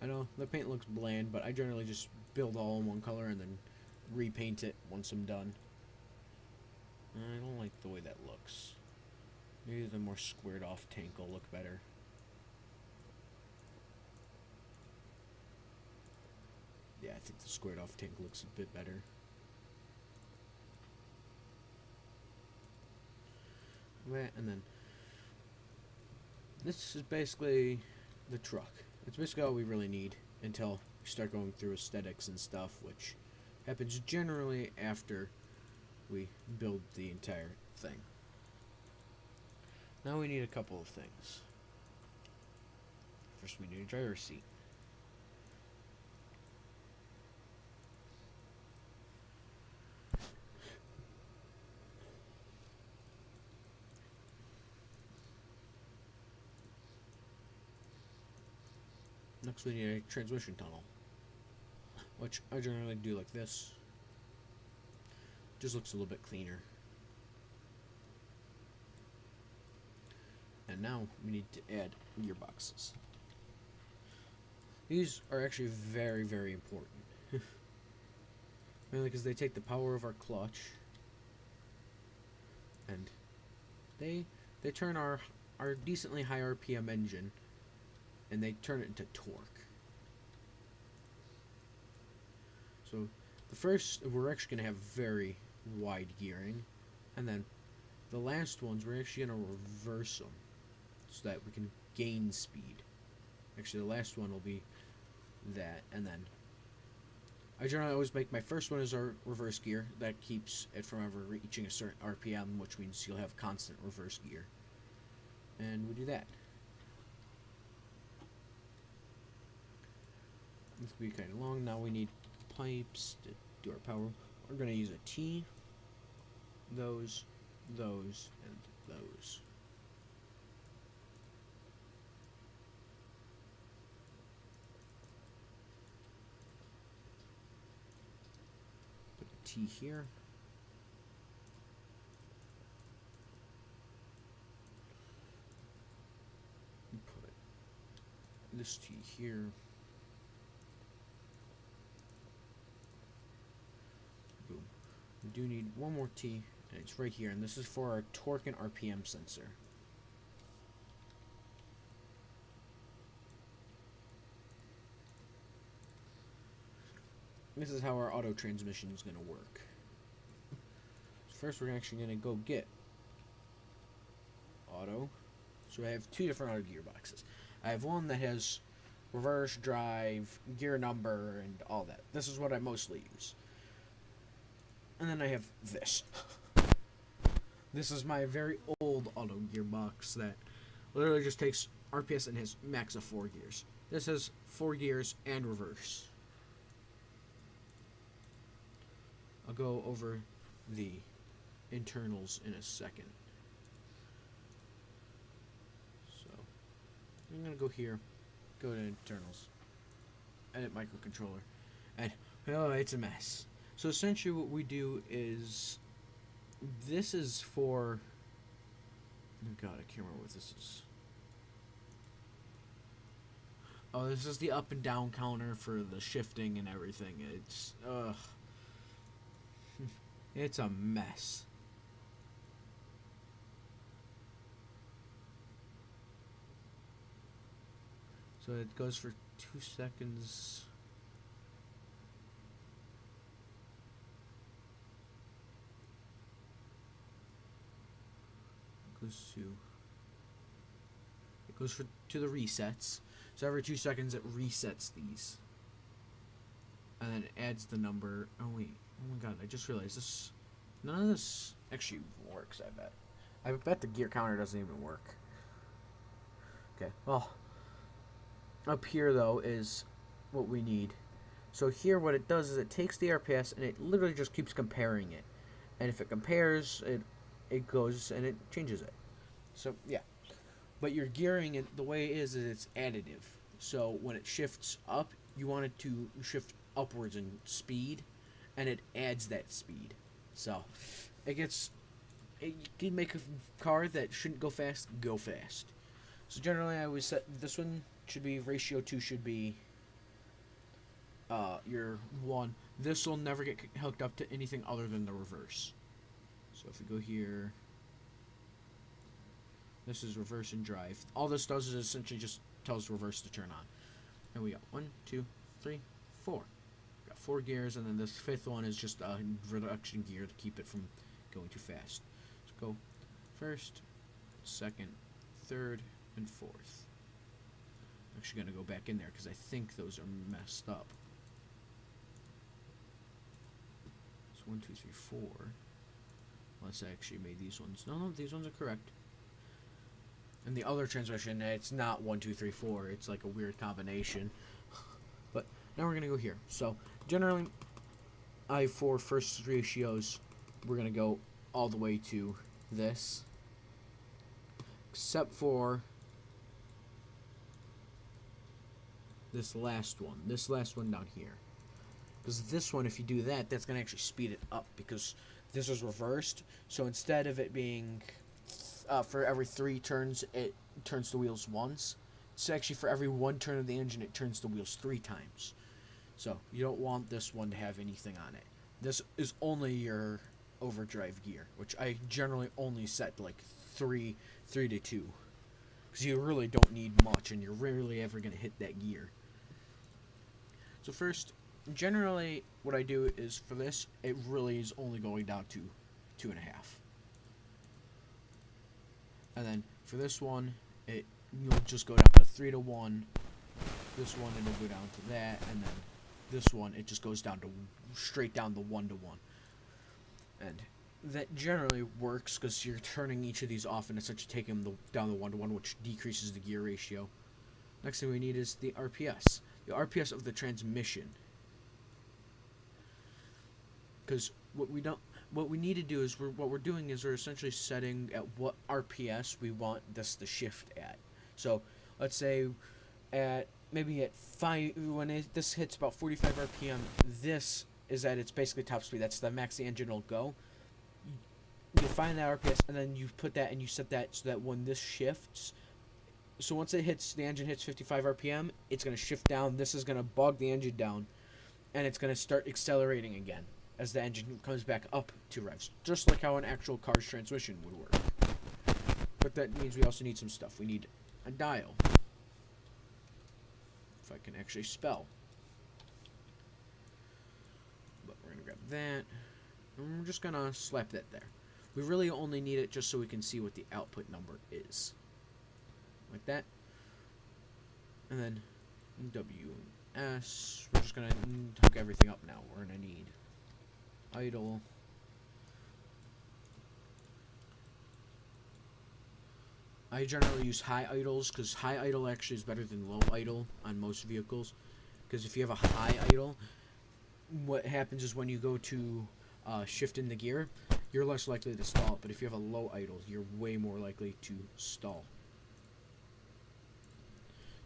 I know the paint looks bland, but I generally just build all in one color and then repaint it once I'm done. I don't like the way that looks. Maybe the more squared off tank will look better. Yeah, I think the squared off tank looks a bit better. And then this is basically the truck. It's basically all we really need until we start going through aesthetics and stuff, which happens generally after we build the entire thing. Now we need a couple of things. First, we need a driver's seat. Next, we need a transmission tunnel, which I generally do like this. Just looks a little bit cleaner. And now we need to add gearboxes. These are actually very, very important. Mainly because they take the power of our clutch and they turn our decently high RPM engine and they turn it into torque. So the first, we're actually going to have very wide gearing, and then the last ones we're actually going to reverse them so that we can gain speed. Actually, the last one will be that, and then I generally always make my first one as our reverse gear. That keeps it from ever reaching a certain RPM, which means you'll have constant reverse gear. And we do that. This will be kind of long. Now we need pipes to do our power. We're going to use a T, those, and those. Put a T here. Put this T here. Boom. We do need one more T, and it's right here, and this is for our torque and RPM sensor. This is how our auto transmission is going to work. First, we're actually going to go get auto. So I have two different auto gearboxes. I have one that has reverse drive, gear number, and all that. This is what I mostly use. And then I have this. This is my very old auto gearbox that literally just takes RPS and has max of 4 gears. This has 4 gears and reverse. I'll go over the internals in a second. So I'm gonna go here, go to internals, edit microcontroller, and oh, it's a mess. So essentially what we do is, this is for, oh god, I can't remember what this is. Oh, this is the up and down counter for the shifting and everything. It's, it's a mess. So it goes for 2 seconds. It goes to the resets. So every 2 seconds it resets these. And then it adds the number. Oh wait. Oh my god, I just realized this. None of this actually works, I bet. I bet the gear counter doesn't even work. Okay, well, up here though is what we need. So here what it does is it takes the RPS and it literally just keeps comparing it. And if it compares, it goes and it changes it. So yeah. But your gearing, the way it is it's additive. So when it shifts up, you want it to shift upwards in speed, and it adds that speed. So it can make a car that shouldn't go fast go fast. So generally I always set this one should be ratio 2 should be your 1. This will never get hooked up to anything other than the reverse. So if we go here, This is reverse and drive. All this does is essentially just tells reverse to turn on. And we got 1, 2, 3, 4. Got 4 gears, and then this 5th one is just a reduction gear to keep it from going too fast. Let's go first, second, third, and fourth. I'm actually going to go back in there because I think those are messed up. So 1, 2, 3, 4. Unless I actually made these ones. No, these ones are correct. And the other transmission, it's not 1, 2, 3, 4. It's like a weird combination. But now we're going to go here. So generally, for first ratios, we're going to go all the way to this. Except for this last one down here. Because this one, if you do that, that's going to actually speed it up because this is reversed. So instead of it being for every 3 turns, it turns the wheels once. So actually for every 1 turn of the engine, it turns the wheels 3 times. So you don't want this one to have anything on it. This is only your overdrive gear, which I generally only set to like 3 to 2. Because you really don't need much, and you're rarely ever going to hit that gear. So first, generally what I do is for this, it really is only going down to 2.5. And then for this one, you'll just go down to 3 to 1. This one, it'll go down to that, and then this one, it just goes down to straight down the 1 to 1. And that generally works because you're turning each of these off and essentially taking them down the 1 to 1, which decreases the gear ratio. Next thing we need is the RPS. The RPS of the transmission. Because what we need to do is we're essentially setting at what RPS we want this to shift at. So let's say maybe at 5 when this hits about 45 RPM, this is at its basically top speed. That's the max the engine will go. You find that RPS and then you put that and you set that so that when this shifts, so once the engine hits 55 RPM, it's going to shift down. This is going to bog the engine down, and it's going to start accelerating again as the engine comes back up to revs, just like how an actual car's transmission would work. But that means we also need some stuff. We need a dial, if I can actually spell. But we're going to grab that, and we're just going to slap that there. We really only need it just so we can see what the output number is. Like that. And then W and S. We're just going to hook everything up now. We're going to need idle. I generally use high idles because high idle actually is better than low idle on most vehicles. Because if you have a high idle, what happens is when you go to shift in the gear, you're less likely to stall it. But if you have a low idle, you're way more likely to stall.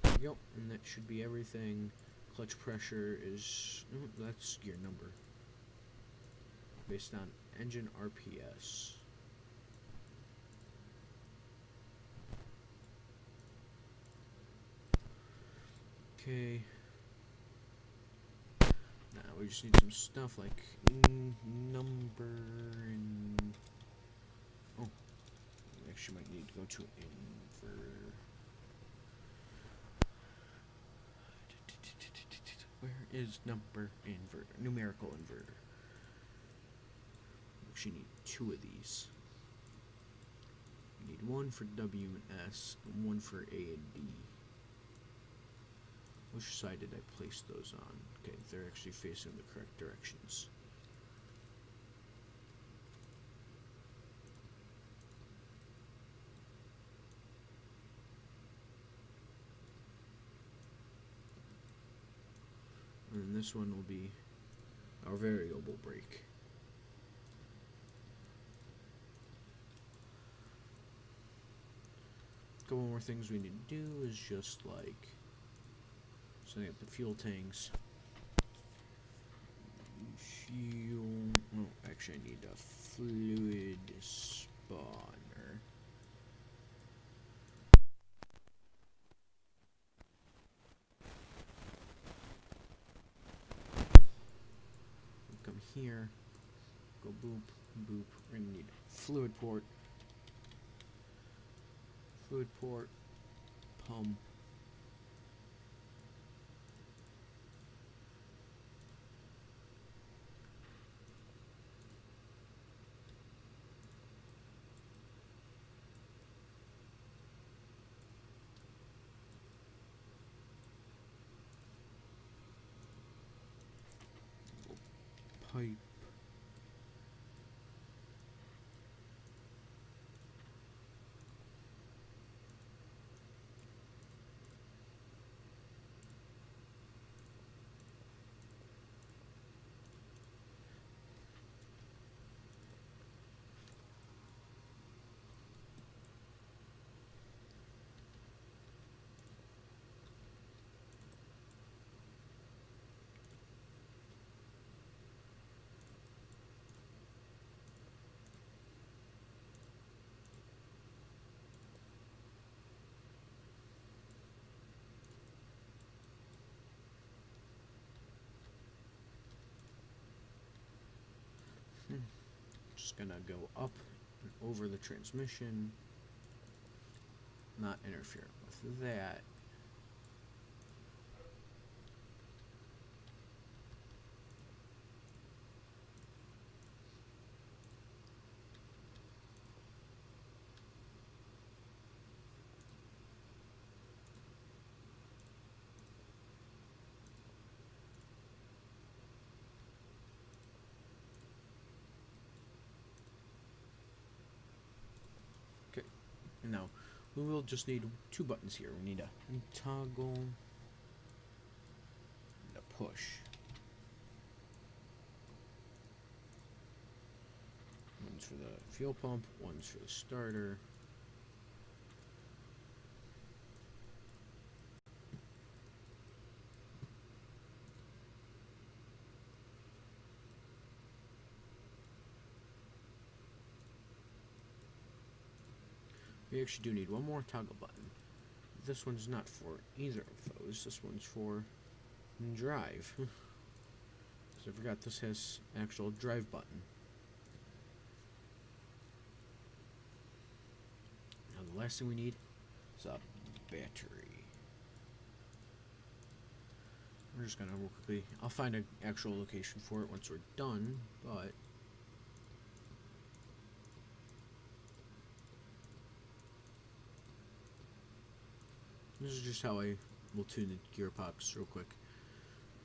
There we go, and that should be everything. Clutch pressure is, that's gear number. Based on engine RPS. Okay. Now we just need some stuff like number and we actually might need to go to inverter. Where is number inverter? Numerical inverter. We actually need 2 of these. We need one for W and S and one for A and D. Which side did I place those on? Okay, they're actually facing the correct directions. And this one will be our variable brake. A couple more things we need to do is just like setting up the fuel tanks. Fuel. Oh, actually, I need a fluid spawner. Come here. Go boop, boop. We're gonna need a fluid port. Fluid port, pump. Pipe. Just gonna go up and over the transmission, not interfere with that. Okay, now we will just need two buttons here. We need a toggle and a push. One's for the fuel pump, one's for the starter. We actually do need one more toggle button. This one's not for either of those. This one's for drive. Because I forgot this has an actual drive button. Now the last thing we need is a battery. We're just gonna real quickly. I'll find an actual location for it once we're done, but this is just how I will tune the gearbox real quick.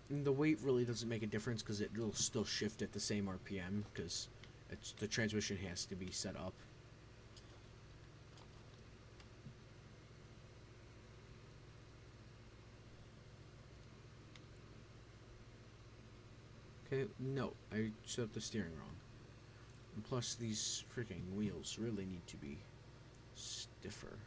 And the weight really doesn't make a difference because it will still shift at the same RPM because the transmission has to be set up. Okay, no, I set up the steering wrong. And plus, these freaking wheels really need to be stiffer.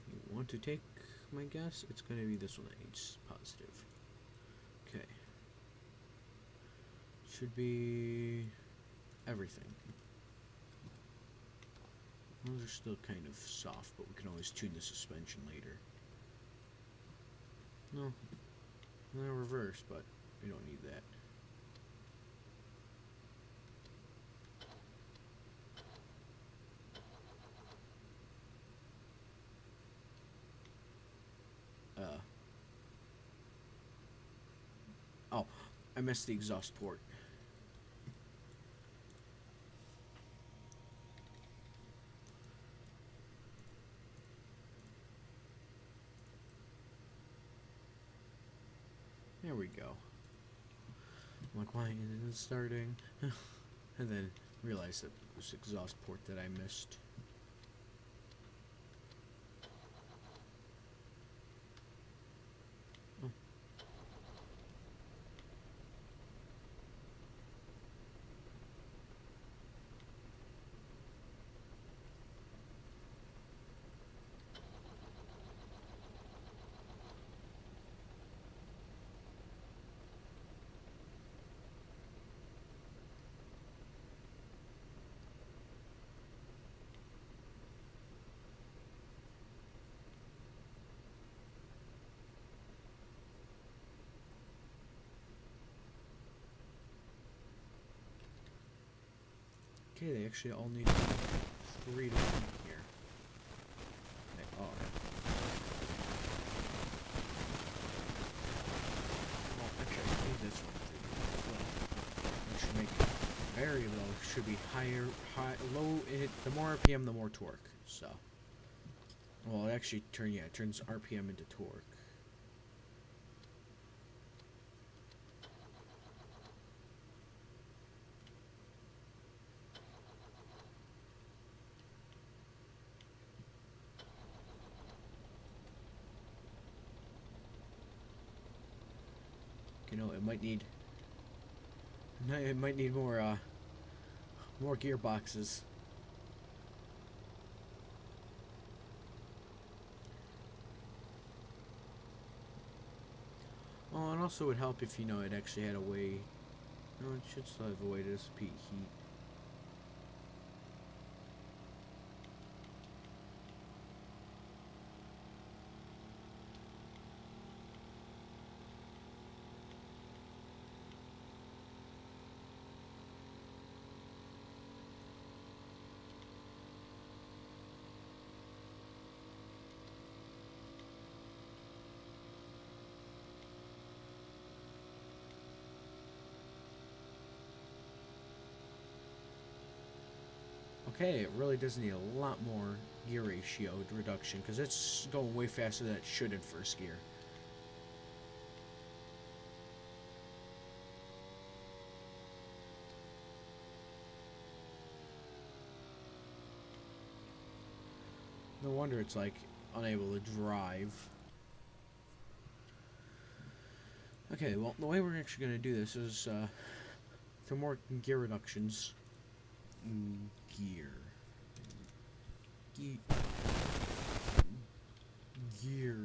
You want to take my guess? It's going to be this one that needs positive. Okay. Should be everything. Those are still kind of soft, but we can always tune the suspension later. No, they're reverse, but we don't need that. Oh, I missed the exhaust port. There we go. I'm like, why isn't it starting? And then realized that it was exhaust port that I missed. Oh. Okay, they actually all need 3 to 1 here. They are. Well, actually, I think that's what they do as well. It should make very low. Should be higher, low. The more RPM, the more torque. So, well, it actually it turns RPM into torque. You know, it might need more gearboxes. Oh, and also would help if, it actually had a way. No, it should still have a way to dissipate heat. Okay, it really does need a lot more gear ratio reduction because it's going way faster than it should in first gear. No wonder it's like unable to drive. Okay, well, the way we're actually going to do this is some more gear reductions. Gear. Gear.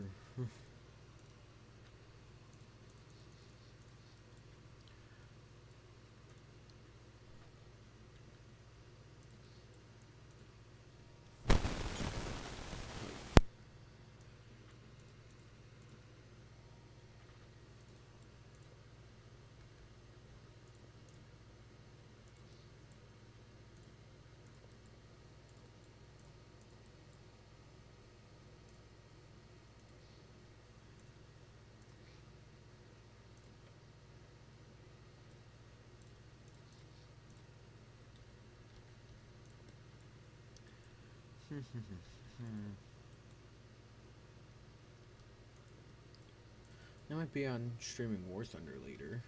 I might be on streaming War Thunder later.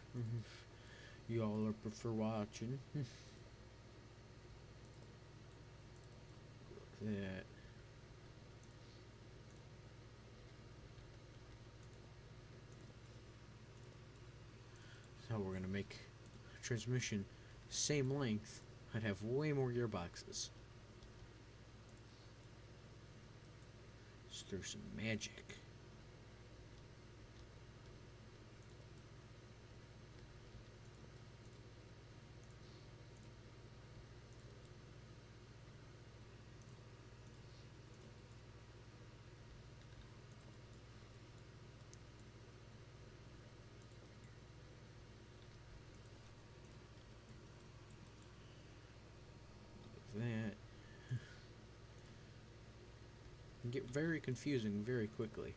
You all are prefer watching. That. So we're gonna make transmission same length. I'd have way more gearboxes. Just through some magic. That can get very confusing very quickly.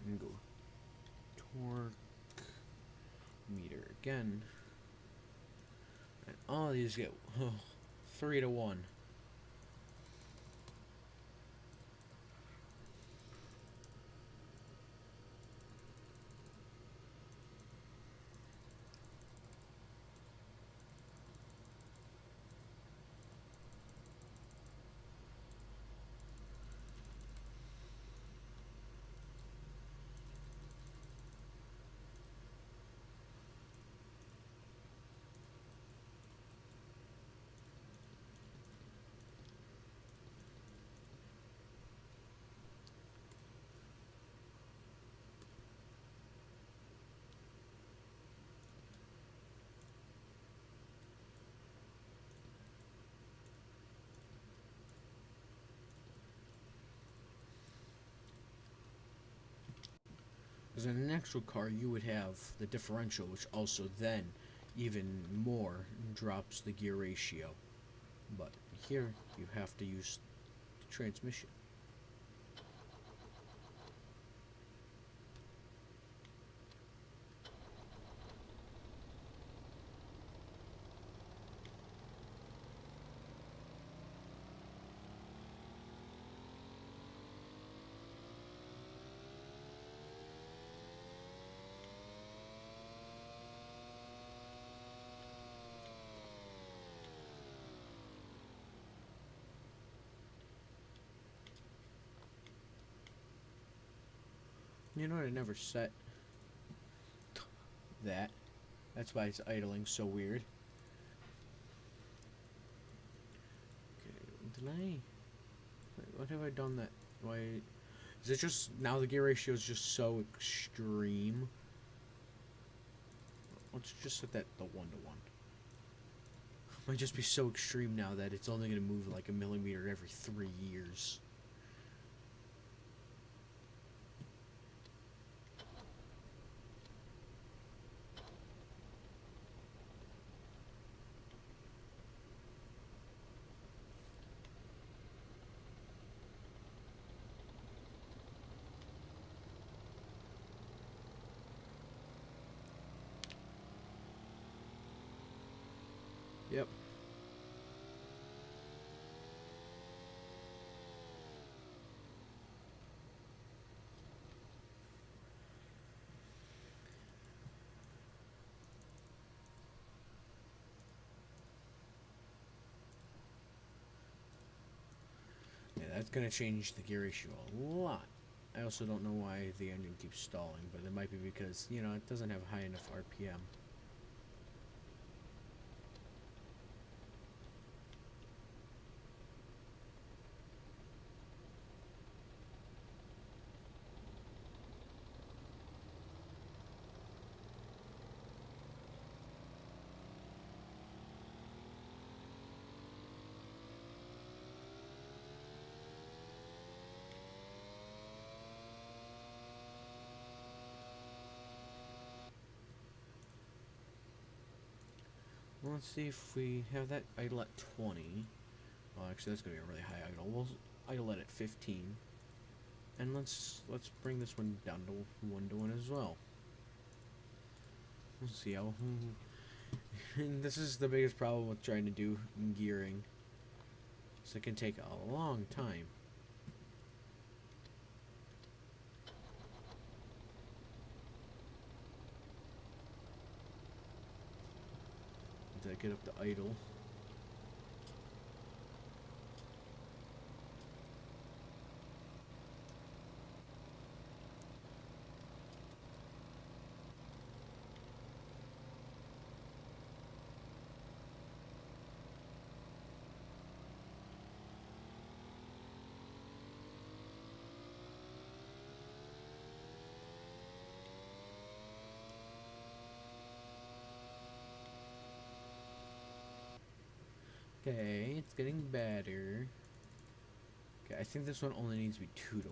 And go torque meter again. And all these get 3 to 1. Because in an actual car, you would have the differential, which also then even more drops the gear ratio. But here, you have to use the transmission. You know what? I never set that. That's why it's idling so weird. Okay, did I? What have I done that? Why? Is it just now the gear ratio is just so extreme? Let's just set that the 1-to-1. Might just be so extreme now that it's only going to move like a millimeter every 3 years. Yep. Yeah, that's gonna change the gear ratio a lot. I also don't know why the engine keeps stalling, but it might be because, you know, it doesn't have high enough RPM. Well, let's see if we have that idle at 20. Well, actually, that's gonna be a really high idle. We'll idle it at 15, and let's bring this one down to 1-to-1 as well. We'll see how. And this is the biggest problem with trying to do gearing. So it can take a long time. To get up to idle. Okay, it's getting better. Okay, I think this one only needs to be 2-to-1.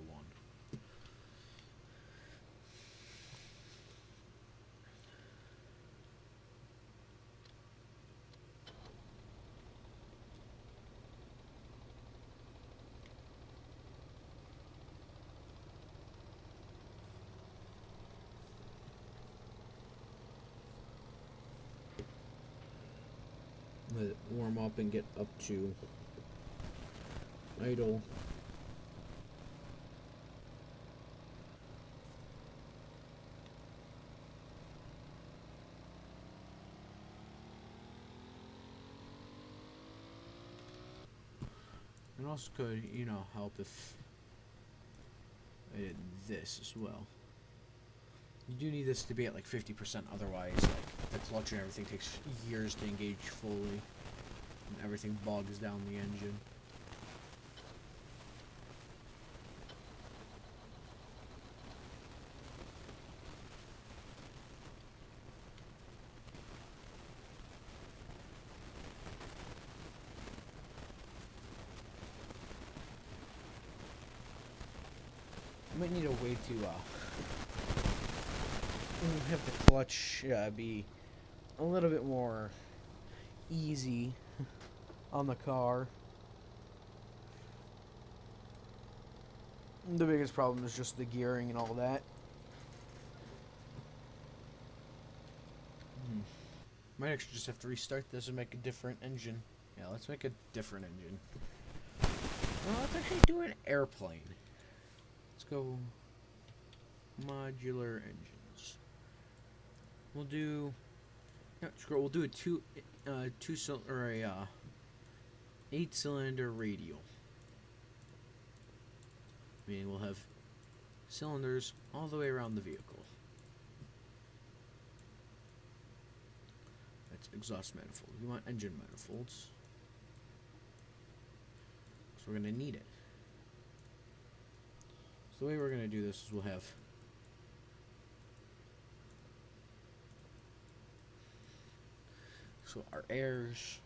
Let it warm up and get up to idle. It also could, you know, help if I did this as well. You do need this to be at like 50%, otherwise like the clutch and everything takes years to engage fully and everything bogs down the engine. I might need a way to have the clutch be a little bit more easy on the car. The biggest problem is just the gearing and all that. Might actually just have to restart this and make a different engine. Yeah, let's make a different engine. Well, let's actually do an airplane. Let's go modular engines. We'll do. No, scroll. We'll do a two-cylinder or a 8-cylinder radial. Meaning we'll have cylinders all the way around the vehicle. That's exhaust manifold. We want engine manifolds. So we're going to need it. So the way we're going to do this is we'll have our airs.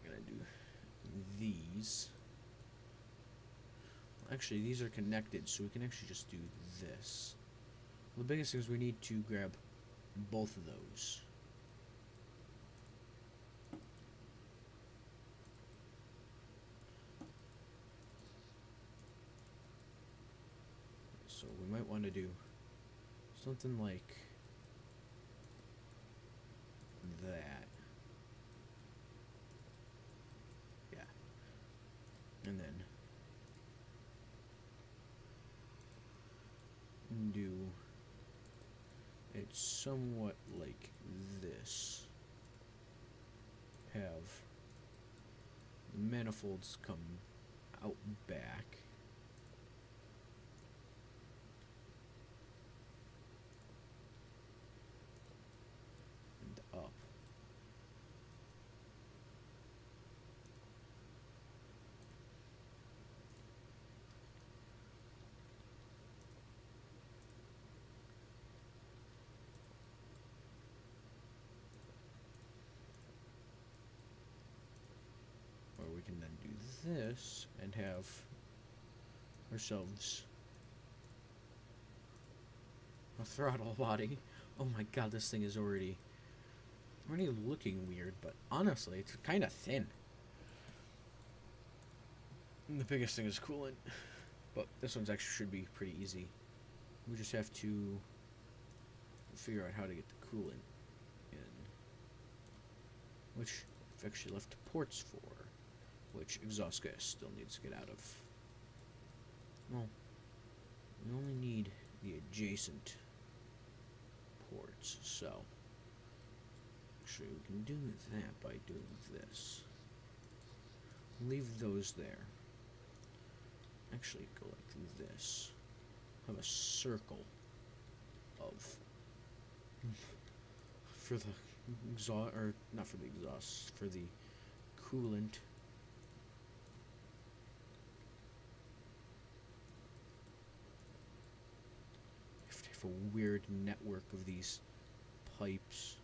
I'm going to do these. Actually, these are connected, so we can actually just do this. The biggest thing is we need to grab both of those. So we might want to do something like that. Yeah. And then do it somewhat like this. Have the manifolds come out back. And up. Or we can then do this and have ourselves a throttle body. Oh my god, this thing is already looking weird, but honestly, it's kind of thin. And the biggest thing is coolant, but this one's actually should be pretty easy. We just have to figure out how to get the coolant in, which I've actually left ports for, which exhaust gas still needs to get out of. Well, we only need the adjacent ports, so actually we can do that by doing this. Leave those there. Actually go like this. Have a circle of for the exhaust, or not for the exhaust, for the coolant. A weird network of these pipes.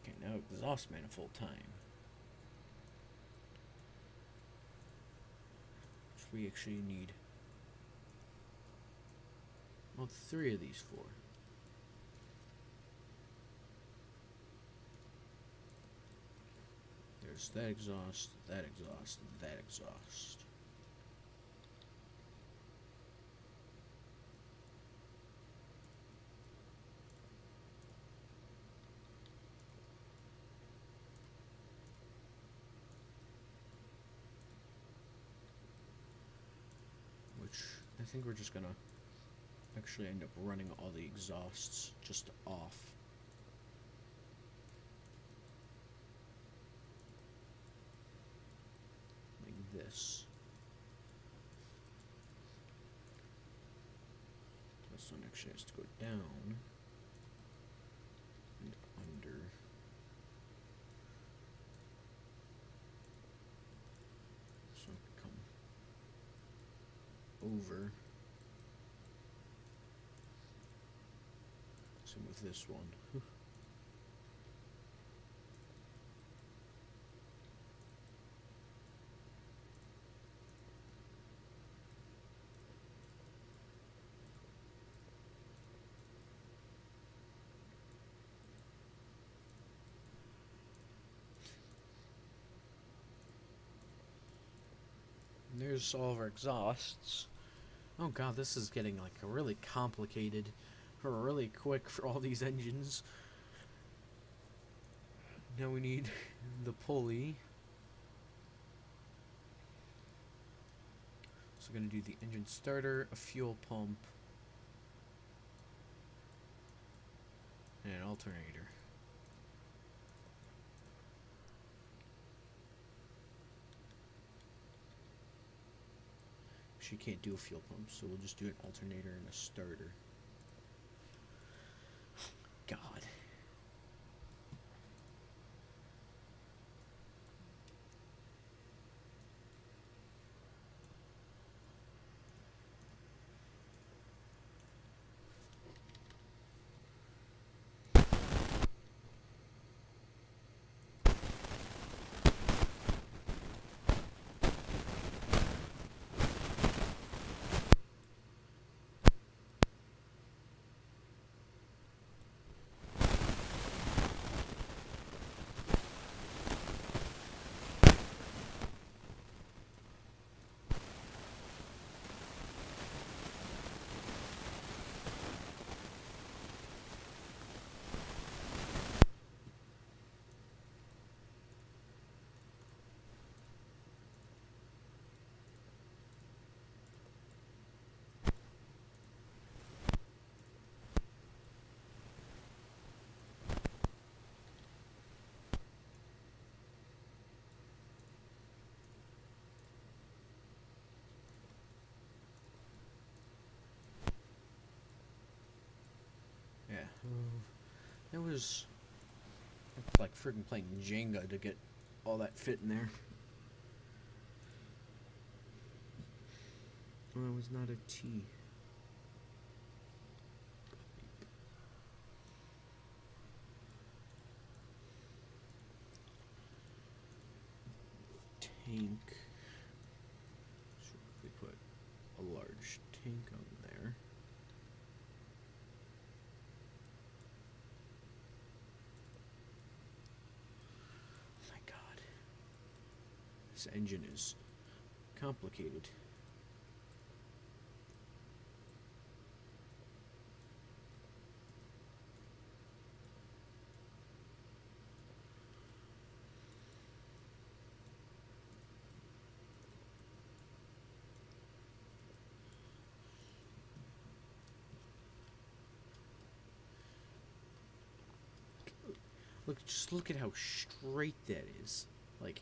Okay, now exhaust manifold time. Which we actually need. Well, 3 of these 4. There's that exhaust, that exhaust, that exhaust. Which I think we're just gonna actually end up running all the exhausts just off. Like this. This one actually has to go down and under. This one can come over. Same with this one. And there's all of our exhausts. Oh god, this is getting like a really complicated, or really quick for all these engines. Now we need the pulley. So we're going to do the engine starter, a fuel pump, and an alternator. She can't do a fuel pump, so we'll just do an alternator and a starter. God. Yeah. It was like freaking playing Jenga to get all that fit in there. Well, it was not a T. Tank. So we put a large tank on there. Oh my god. This engine is complicated. Just look at how straight that is. Like,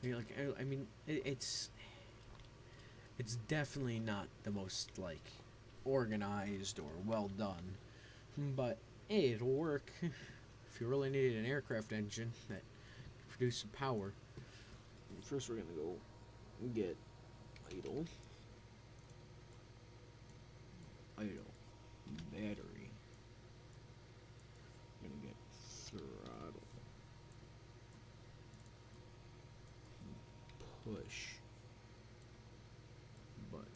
I mean, it's definitely not the most like organized or well done, but hey, it'll work. If you really needed an aircraft engine that produces some power, first we're gonna go get idle, battery. We're gonna get throttle. Push button,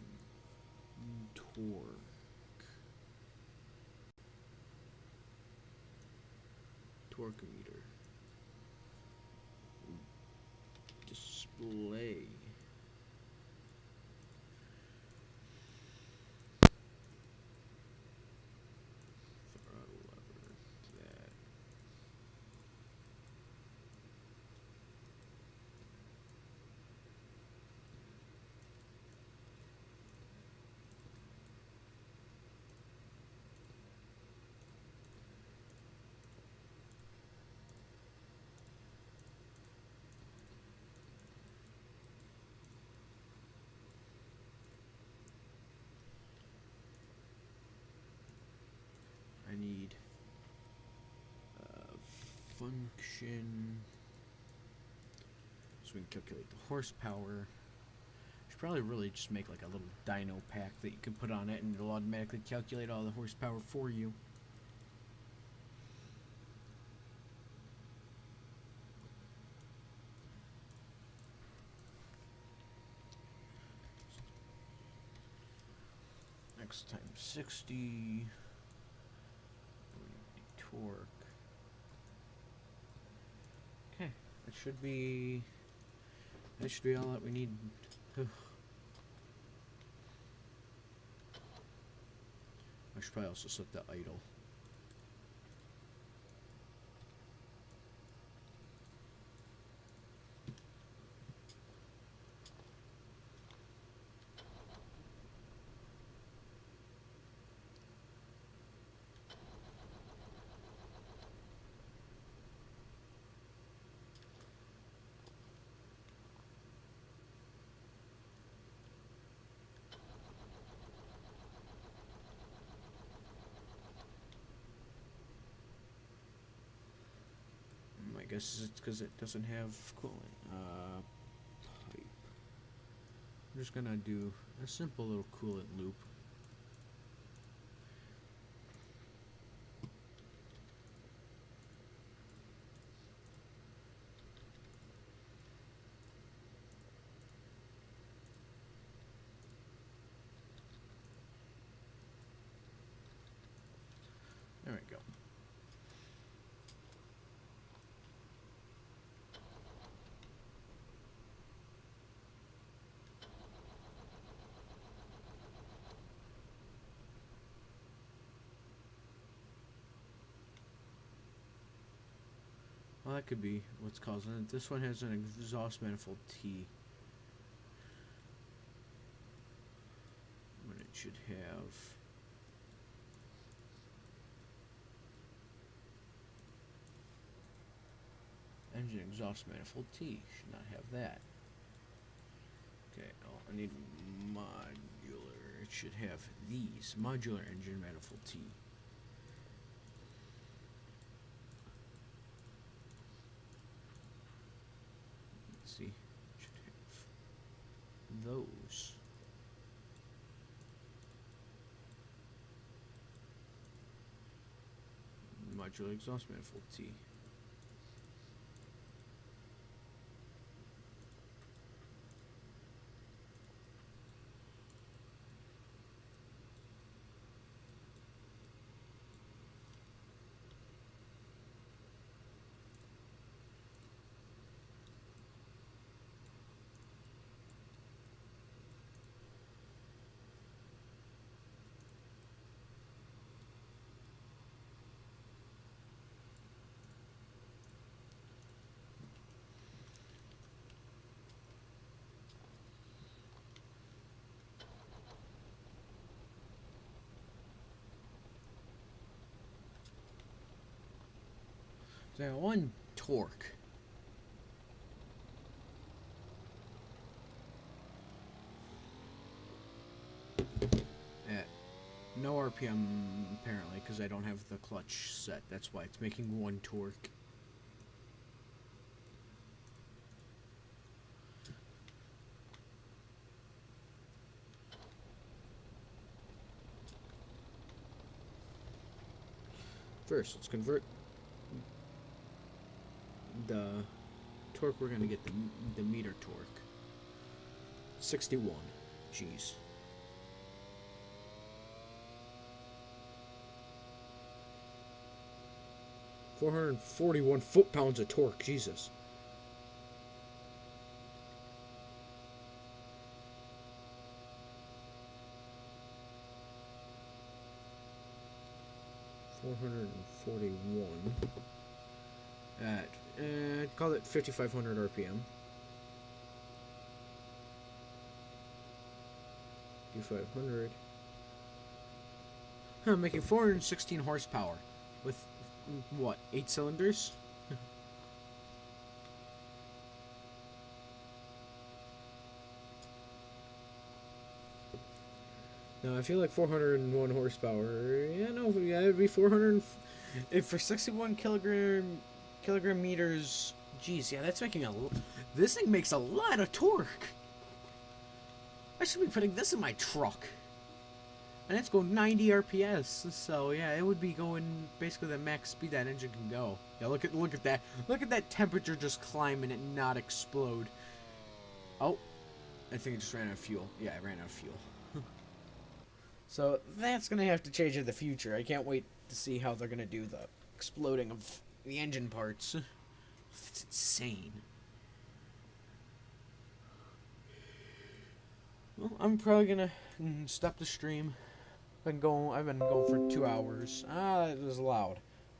torque meter, display, throttle lever, that. I need function, so we can calculate the horsepower. Should probably really just make like a little dyno pack that you can put on it, and it'll automatically calculate all the horsepower for you. max times 60. Torque. Okay, that should be all that we need. I should probably also set the idle. I guess it's because it doesn't have coolant. Pipe. I'm just gonna do a simple little coolant loop. There we go. Well, that could be what's causing it. This one has an exhaust manifold T. When it should have... engine exhaust manifold T. Should not have that. Okay, oh, I need modular. It should have these. Modular engine manifold T. Let's see. It should have those. Modular exhaust manifold T. So one torque. At no RPM apparently, because I don't have the clutch set. That's why it's making one torque. First, let's convert the torque we're going to get, the meter torque. 61 G's. $441 foot-pounds of torque, Jesus. $441 at call it 5,500 RPM. 5,500. I'm making 416 horsepower with what, 8 cylinders? No, I feel like 401 horsepower. Yeah, no, yeah, it'd be 400. If for 61 kilogram meters, geez, yeah, that's making this thing makes a lot of torque. I should be putting this in my truck. And it's going 90 RPS, so yeah, it would be going basically the max speed that engine can go. Yeah, look at that. Look at that temperature just climb and not explode. Oh, I think it just ran out of fuel. Yeah, I ran out of fuel. So that's going to have to change in the future. I can't wait to see how they're going to do the exploding of the engine parts. It's insane. Well, I'm probably going to stop the stream. I've been going for 2 hours. Ah, that was loud.